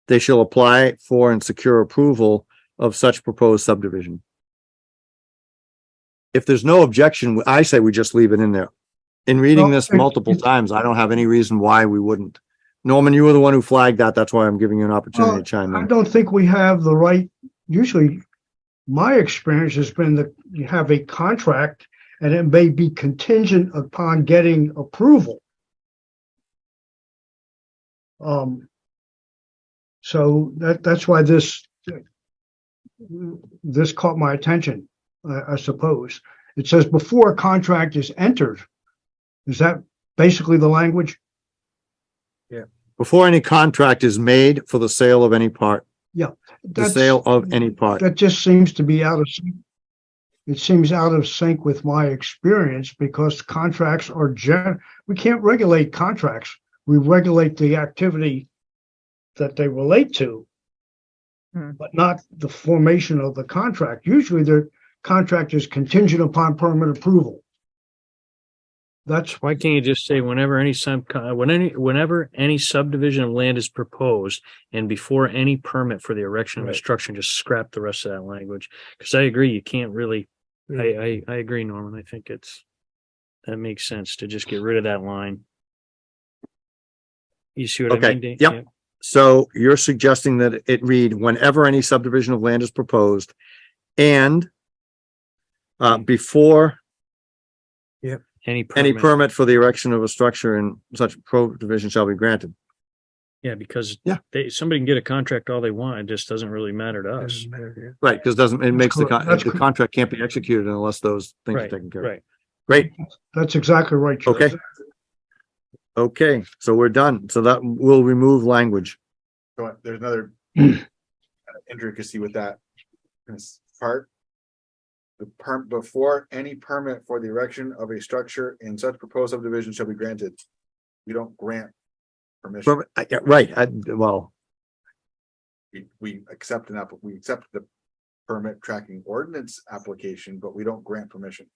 they shall apply for and secure approval of such proposed subdivision. If there's no objection, I say we just leave it in there. In reading Well, this multiple times, I don't have any reason why we wouldn't. Norman, you were the one who flagged that. That's why I'm giving you an opportunity to chime I in. don't think we have the right, usually my experience has been that you have a contract and it may be contingent upon getting approval. So that's why this caught my attention, I suppose. It says before a contract is entered. Is that basically the language? Before any contract is made for the sale of any part, the That's- sale of any part. That just seems to be out of sync. It seems out of sync with my experience because contracts are we can't regulate contracts. We regulate the activity that they relate to, but not the formation of the contract. Usually their contract is contingent upon permit approval. That's Why can't you just say whenever any subdivision of land is proposed and before any permit for the erection of a structure, just scrap the rest of that language? Because I agree, you can't really, I agree, Norman. I think that makes sense to just get rid of that line. You see what I Okay, mean, Dave? yep. So you're suggesting that it read whenever any subdivision of land is proposed and before Any any permit for the erection of a structure in such division shall be granted. Yeah, because Yeah. somebody can get a contract all they want. It just doesn't really matter to us. Right, because it makes the correct. the contract can't be executed unless those things are Right, taken care of. right. Great. That's exactly right, Joe. Okay. Okay, so we're done. So that will remove language. So there's another intricacy with that this part. The before any permit for the erection of a structure in such proposed subdivision shall be granted. We don't grant permission. Yeah, right, well, We accept the permit tracking ordinance application, but we don't grant permission.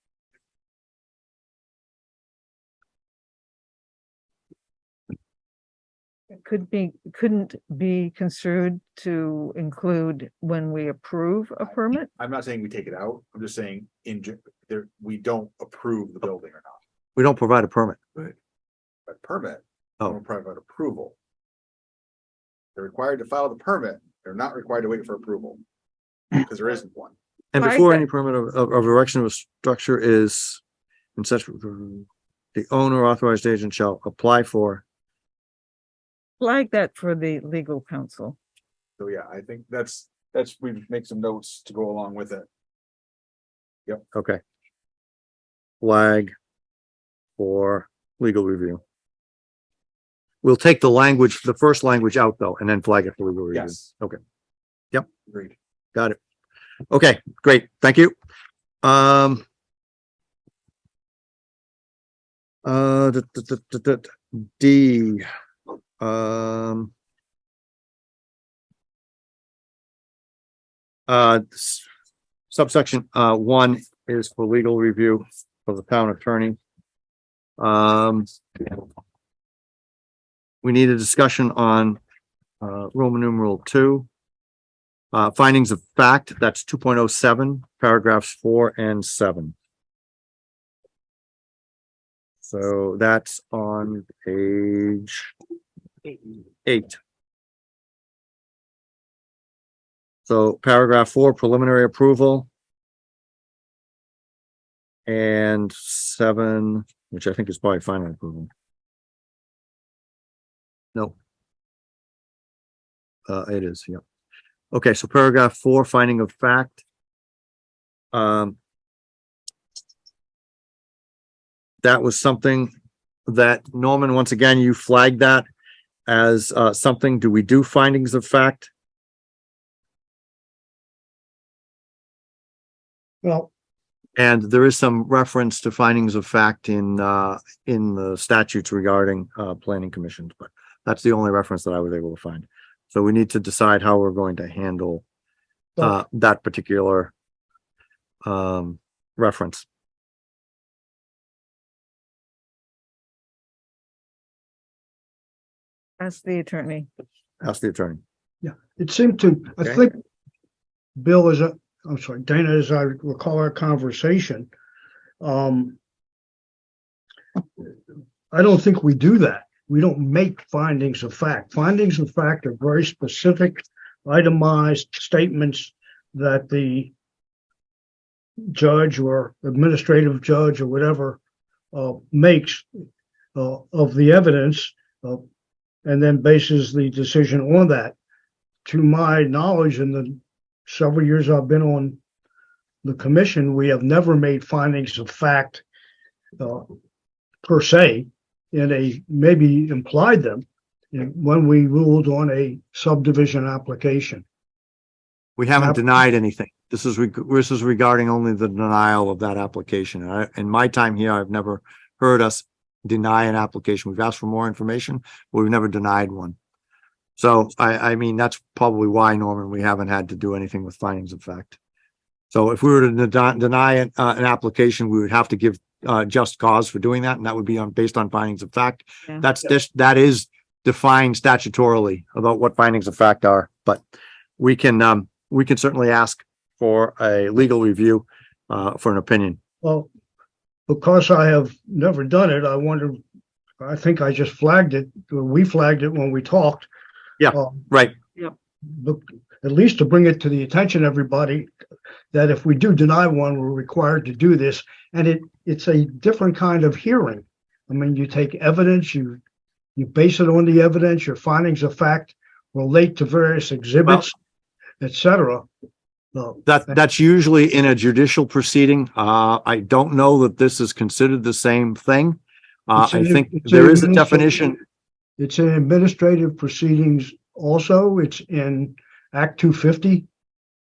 It couldn't be construed to include when we approve a permit? I'm not saying we take it out. I'm just saying we don't approve the building or not. we don't provide a permit. But permit, Oh. we don't provide approval. They're required to file the permit. They're not required to wait for approval. Because there isn't one. And Right, before but- any permit of erection of a structure is and such, the owner authorized agent shall apply for. Flag that for the legal counsel. So yeah, I think that's, we make some notes to go along with it. Okay. Flag for legal review. We'll take the language, the first language out though, and then flag it for legal review. Yes. Okay. Yep. Agreed. Got it. Okay, great. Thank you. D, subsection, 1 is for legal review for the town attorney. We need a discussion on, Roman numeral 2. Findings of fact, that's 2.07, paragraphs 4 and 7. So that's on page 8. So paragraph 4, preliminary approval. And 7, which I think is probably final approval. No. It is, yeah. Okay, so paragraph 4, finding of fact. That was something that, Norman, once again, you flagged that as something. Do we do findings of fact? Well, And there is some reference to findings of fact in the statutes regarding planning commissions, but that's the only reference that I was able to find. So we need to decide how we're going to handle that particular reference. Ask the attorney. Ask the attorney. it seemed to, I Okay. think, Bill, I'm sorry, Dana, as I recall our conversation, I don't think we do that. We don't make findings of fact. Findings of fact are very specific, itemized statements that the judge or administrative judge or whatever makes of the evidence and then bases the decision on that. To my knowledge, in the several years I've been on the commission, we have never made findings of fact per se, maybe implied them when we ruled on a subdivision application. We haven't Yep. denied anything. This is regarding only the denial of that application. In my time here, I've never heard us deny an application. We've asked for more information, but we've never denied one. So I mean, that's probably why, Norman, we haven't had to do anything with findings of fact. So if we were to deny an application, we would have to give just cause for doing that, and that would be based on findings of fact. Yeah. That is defined statutorily about what findings of fact are, but we can certainly ask for a legal review for an opinion. Well, because I have never done it, I think I just flagged it, or we flagged it when we talked. Yeah, right. But at least to bring it to the attention of everybody, that if we do deny one, we're required to do this. And it's a different kind of hearing. I mean, you take evidence, you base it on the evidence, your findings of fact relate to various exhibits, etc. That's usually in a judicial proceeding. I don't know that this is considered the same thing. I think there is a definition. It's in administrative proceedings also. It's in Act 250.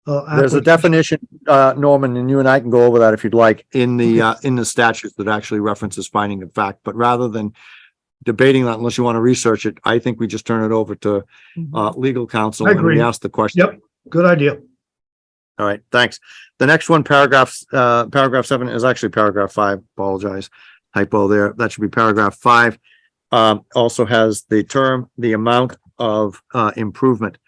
There's a definition, Norman, and you and I can go over that if you'd like, in the statute that actually references finding of fact. But rather than debating that, unless you want to research it, I think we just turn it over to legal counsel I and we agree. ask the question. Yep, good idea. All right, thanks. The next one, paragraph 7 is actually paragraph 5. Apologize, typo there. That should be paragraph 5. Also has the term, the amount of improvement.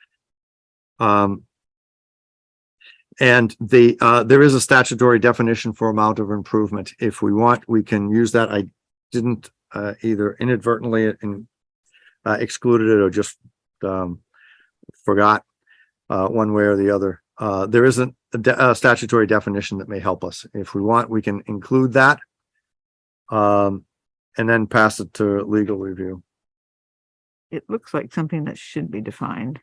And there is a statutory definition for amount of improvement. If we want, we can use that. I didn't either inadvertently excluded it or just forgot one way or the other. There isn't a statutory definition that may help us. If we want, we can include that. And then pass it to legal review. It looks like something that should be defined.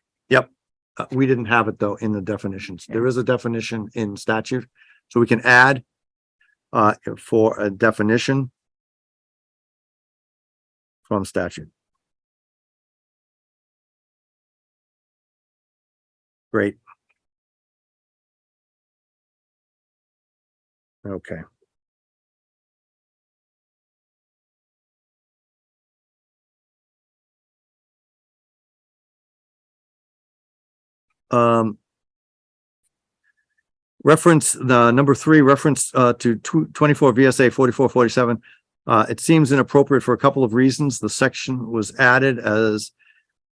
We didn't have it though in the definitions. There is a definition in statute, so we can add for a definition from statute. Great. Okay. Reference the number 3 reference to 24 VSA 4447. It seems inappropriate for a couple of reasons. The section was added as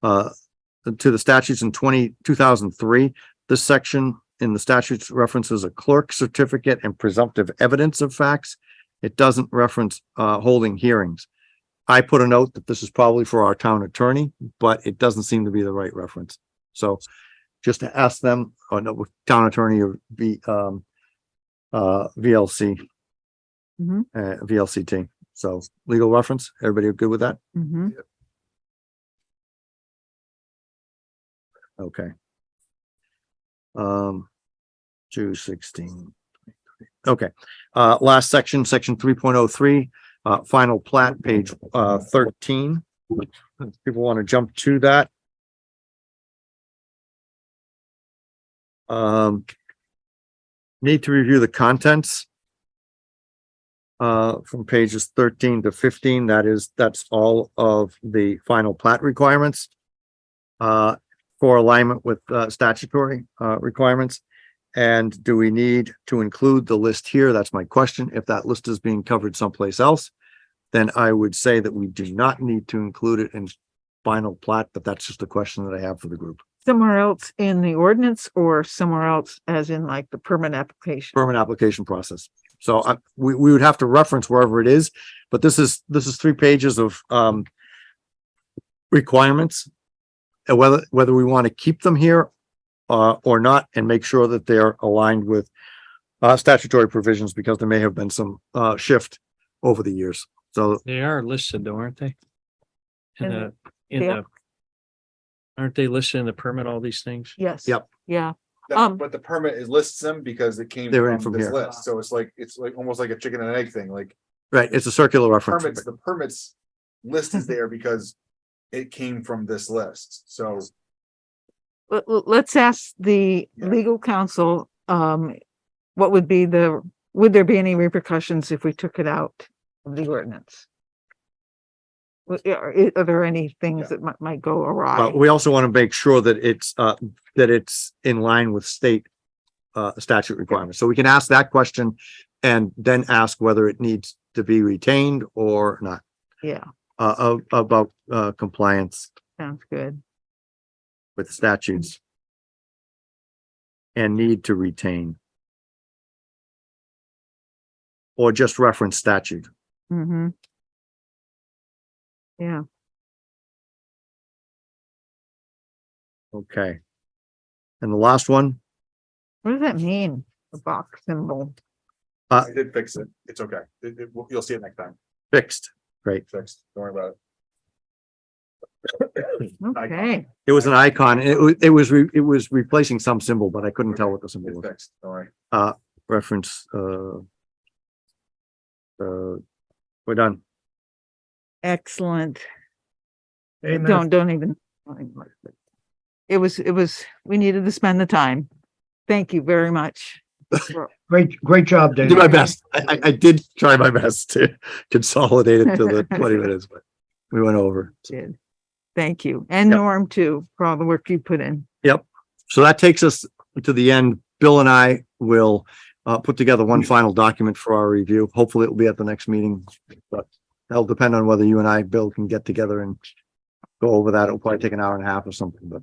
to the statutes in 2003. This section in the statutes references a clerk certificate and presumptive evidence of facts. It doesn't reference holding hearings. I put a note that this is probably for our town attorney, but it doesn't seem to be the right reference. So just to ask them, or no, town attorney or VLC, VLCT. So legal reference, everybody good with that? Mhm. Okay. 216. Okay. Last section, section 3.03, final plat, page 13. People want to jump to that. Need to review the contents from pages 13 to 15. That's all of the final plat requirements for alignment with statutory requirements. And do we need to include the list here? That's my question. If that list is being covered someplace else, then I would say that we do not need to include it in final plat, but that's just a question that I have for the group. Somewhere else in the ordinance or somewhere else as in like the permit application? Permit application process. So we would have to reference wherever it is, but this is 3 pages of requirements, and whether we want to keep them here or not, and make sure that they're aligned with statutory provisions, because there may have been some shift over the years. So They are listed though, aren't they? And- In yeah. the, aren't they listed in the permit, all these things? Yes. Yep. Yeah. But the permit is lists them because it came They were in from from this here. list. So it's like almost like a chicken and egg thing, like right, it's a circular reference. the permits list is there because it came from this list. So Let's ask the Yeah. legal counsel, what would there be any repercussions if we took it out of the ordinance? Are there any things that might go awry? But we also want to make sure that it's in line with state statute requirements. So we can ask that question and then ask whether it needs to be retained or not, Yeah, about compliance sounds good. with statutes and need to retain, or just reference statute. Mm-hmm. Yeah, Okay. And the last one, what does that mean? The box symbol? I did fix it. It's okay. You'll see it next time. fixed. Great. Fixed. Don't worry about it. Okay, It was an icon. It was replacing some symbol, but I couldn't tell what the symbol It's was. fixed. Don't worry. Reference, we're done. excellent. Amen. Don't even. It was, we needed to spend the time. Thank you very much. Great job, I Dave. did my best. I did try my best to consolidate it to the 20 minutes, but we went over. Did. Thank you. And Yep. Norm too, for all the work you put in. So that takes us to the end. Bill and I will put together one final document for our review. Hopefully it will be at the next meeting, but that'll depend on whether you and I, Bill, can get together and go over that. It'll probably take an hour and a half or something, but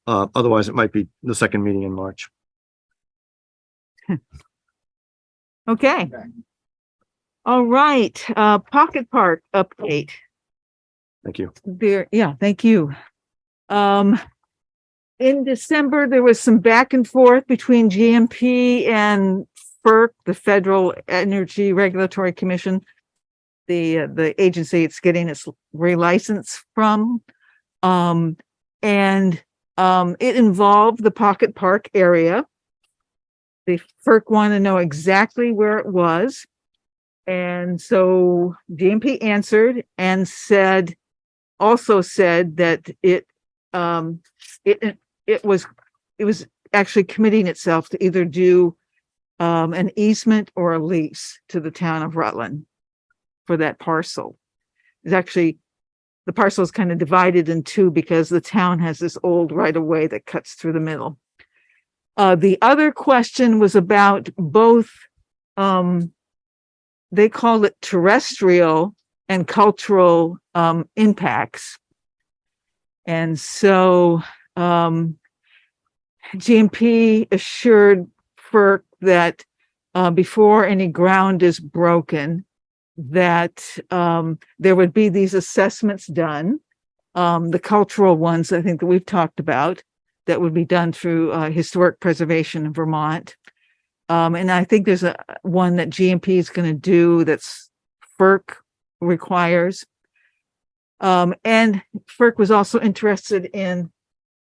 otherwise it might be the second meeting in March. Okay. All right, Pocket Park update. Thank you. Thank you. In December, there was some back and forth between GMP and FERC, the Federal Energy Regulatory Commission, the agency it's getting its relicense from. It involved the Pocket Park area. The FERC wanted to know exactly where it was. And so GMP answered and also said that it was actually committing itself to either do an easement or a lease to the town of Rutland for that parcel. It's actually, the parcel is kind of divided in two because the town has this old right of way that cuts through the middle. The other question was about both, they called it terrestrial and cultural impacts. And so GMP assured FERC that before any ground is broken, that there would be these assessments done, the cultural ones I think that we've talked about, that would be done through Historic Preservation in Vermont. And I think there's one that GMP is going to do that's FERC requires. And FERC was also interested in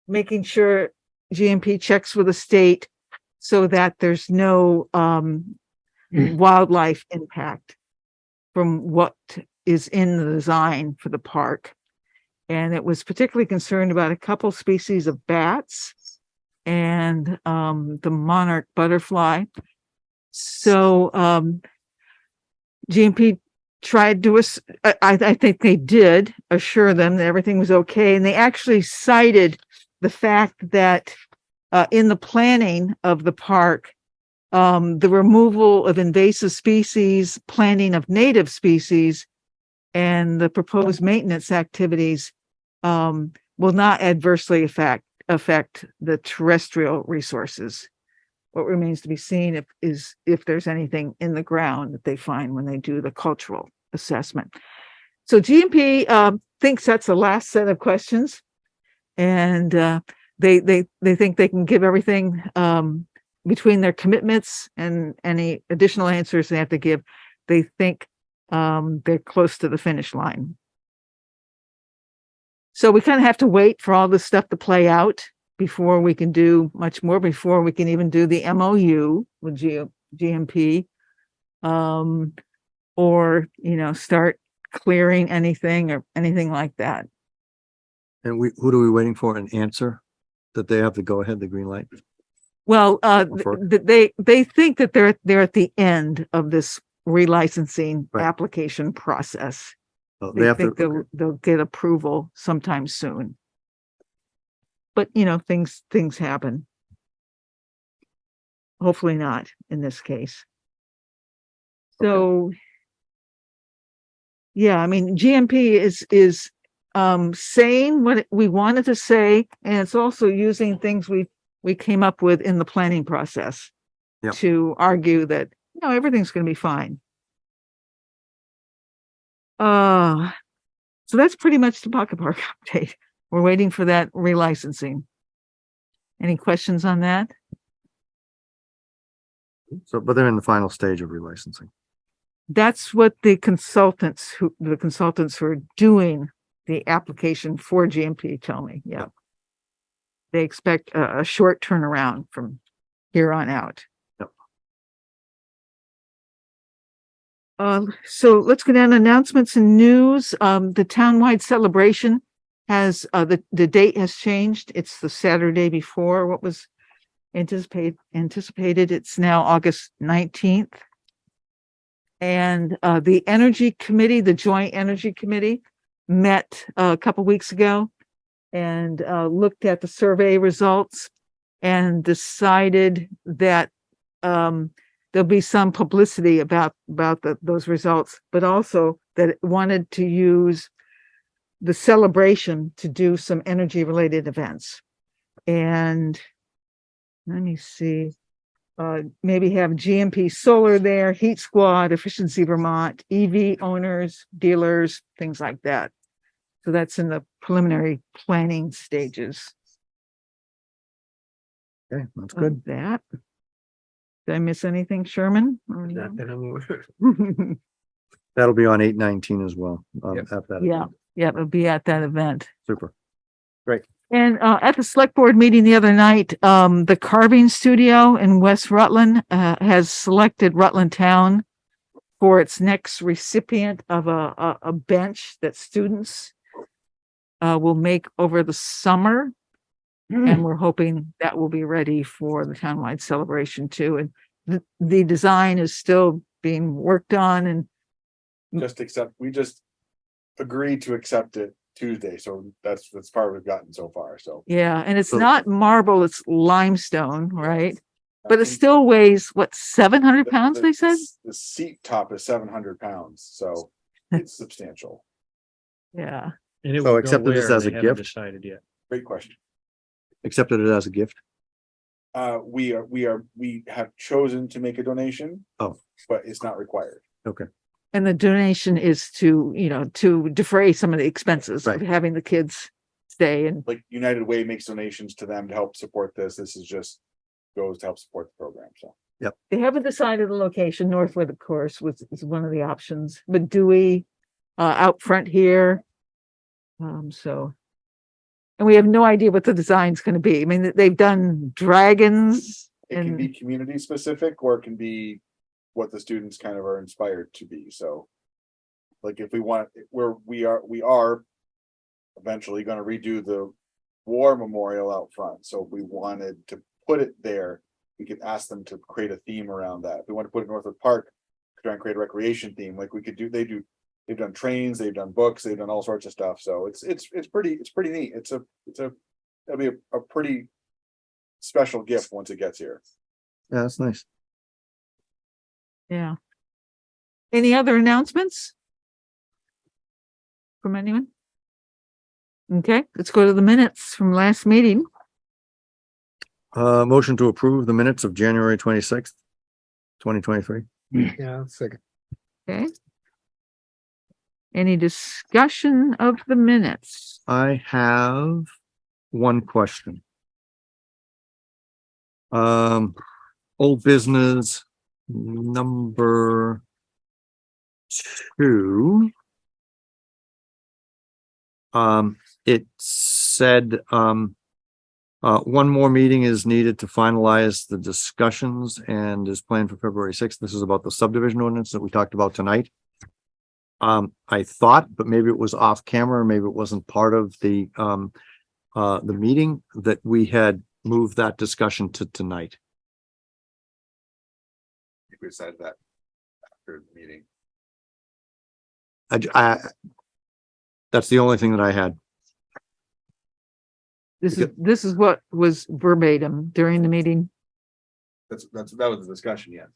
making sure GMP checks with the state so that there's no wildlife impact from what is in the design for the park. And it was particularly concerned about a couple species of bats and the monarch butterfly. So GMP tried to, I think they did assure them that everything was okay. And they actually cited the fact that in the planning of the park, the removal of invasive species, planting of native species, and the proposed maintenance activities will not adversely affect the terrestrial resources. What remains to be seen is if there's anything in the ground that they find when they do the cultural assessment. So GMP thinks that's the last set of questions, and they think they can give everything between their commitments and any additional answers they have to give. They think they're close to the finish line. So we kind of have to wait for all this stuff to play out before we can do much more, before we can even do the MOU with GMP, or, start clearing anything or anything like that. And who are we waiting for? An answer that they have to go ahead, the green light? Well, FERC? they think that they're at the end of this relicensing Right. application process. Oh, They they have think to, they'll get approval sometime soon. But things happen. Hopefully not in this case. So yeah, I mean, GMP is saying what we wanted to say, and it's also using things we came up with in the planning process Yep. to argue that everything's going to be fine. So that's pretty much the Pocket Park update. We're waiting for that relicensing. Any questions on that? but they're in the final stage of relicensing. That's what the consultants who are doing the application for GMP tell me. Yeah. They expect a short turnaround from here on out. Yep. So let's go down to announcements and news. The townwide celebration has the date has changed. It's the Saturday before what was anticipated. It's now August 19th. And the Energy Committee, the Joint Energy Committee, met a couple weeks ago and looked at the survey results and decided that there'll be some publicity about those results, but also that it wanted to use the celebration to do some energy related events. And let me see, maybe have GMP Solar there, Heat Squad, Efficiency Vermont, EV owners, dealers, things like that. So that's in the preliminary planning stages. Okay, that's of good. That. Did I miss anything, Sherman? Or no? Not that I'm aware of. That'll be on 8/19 as well. Yep. At that Yeah, event. yeah, it'll be at that event. Super. And at the select board meeting the other night, the carving studio in West Rutland has selected Rutland Town for its next recipient of a bench that students will make over the summer. And we're hoping that will be ready for the townwide celebration too. And the design is still being worked on, and we just agreed to accept it Tuesday, so that's far we've gotten so far, so. yeah, and it's So- not marble, it's limestone, right? But it still weighs, what, 700 pounds, they said? The seat top is 700 pounds, so it's substantial. Yeah. And it So would go accepted this where, as they a haven't gift? decided yet. Great question. Accepted it as a gift. We have chosen to make a donation. Oh. But it's not required. And the donation is to, to defray some of the expenses of Right. having the kids stay. And Like United Way makes donations to them to help support this. This is just goes to help support the program, so. they haven't decided the location. Northwood, of course, is one of the options, but Dewey, out front here. So. And we have no idea what the design's gonna be. I mean, they've done dragons It can and, be community specific or it can be what the students kind of are inspired to be, so. Like if we want, we are eventually gonna redo the war memorial out front, so if we wanted to put it there, we could ask them to create a theme around that. If we want to put it in Northwood Park, try and create a recreation theme, like we could do, they've done trains, they've done books, they've done all sorts of stuff, so it's pretty neat. It'll be a pretty special gift once it gets here. Yeah, that's nice. yeah. Any other announcements? From anyone? Okay, let's go to the minutes from last meeting. Motion to approve the minutes of January 26th, 2023. Yeah, second. Okay. Any discussion of the minutes? I have one question. Old business number 2. It said, one more meeting is needed to finalize the discussions and is planned for February 6th. This is about the subdivision ordinance that we talked about tonight. I thought, but maybe it was off camera, maybe it wasn't part of the meeting, that we had moved that discussion to tonight. I think we decided that after the meeting. That's the only thing that I had. This is what was verbatim during the meeting. That was the discussion, yes.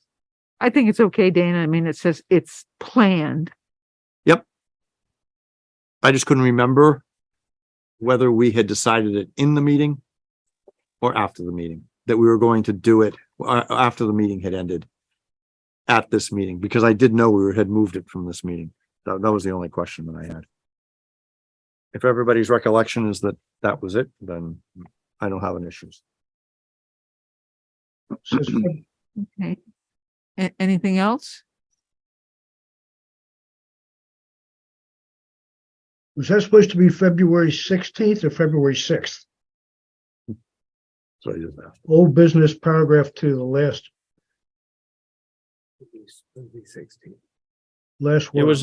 I think it's okay, Dana. I mean, it says it's planned. I just couldn't remember whether we had decided it in the meeting or after the meeting, that we were going to do it after the meeting had ended at this meeting, because I did know we had moved it from this meeting. That was the only question that I had. If everybody's recollection is that that was it, then I don't have an issue. Okay. Anything else? Was that supposed to be February 16th or February 6th? So I just asked. Old business paragraph 2, the last 16. word. It was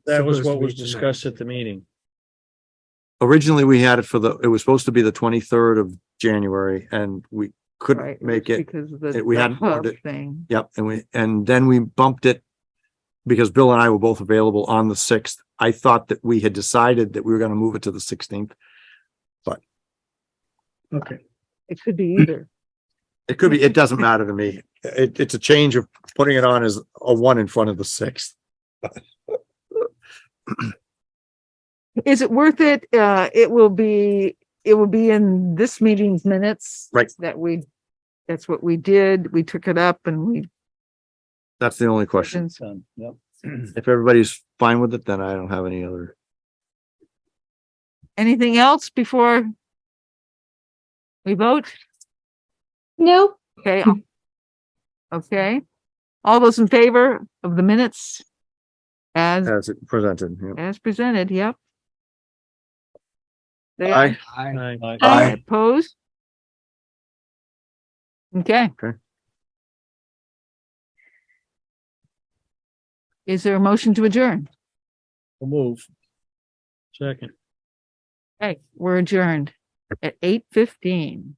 that was Supposed to what be was tonight. discussed at the meeting. Originally, we had it it was supposed to be the 23rd of January, and we Right, couldn't make was it. because of the we the hadn't hub ordered it. thing. Yep, and then we bumped it because Bill and I were both available on the 6th. I thought that we had decided that we were going to move it to the 16th. Okay. It could be either. It could be, it doesn't matter to me. It's a change of putting it on as a 1 in front of the 6th. Is it worth it? It will be in this meeting's minutes. Right. That's what we did. We took it up and That's the only question. Yep. If everybody's fine with it, then I don't have any other. anything else before we vote? Nope. Okay. Okay. All those in favor of the minutes as it presented. Yeah. as presented, yep. Say Aye. I, Aye. Opposed? Okay. Okay. Is there a motion to adjourn? We'll move. Second. Okay, we're adjourned at 8:15.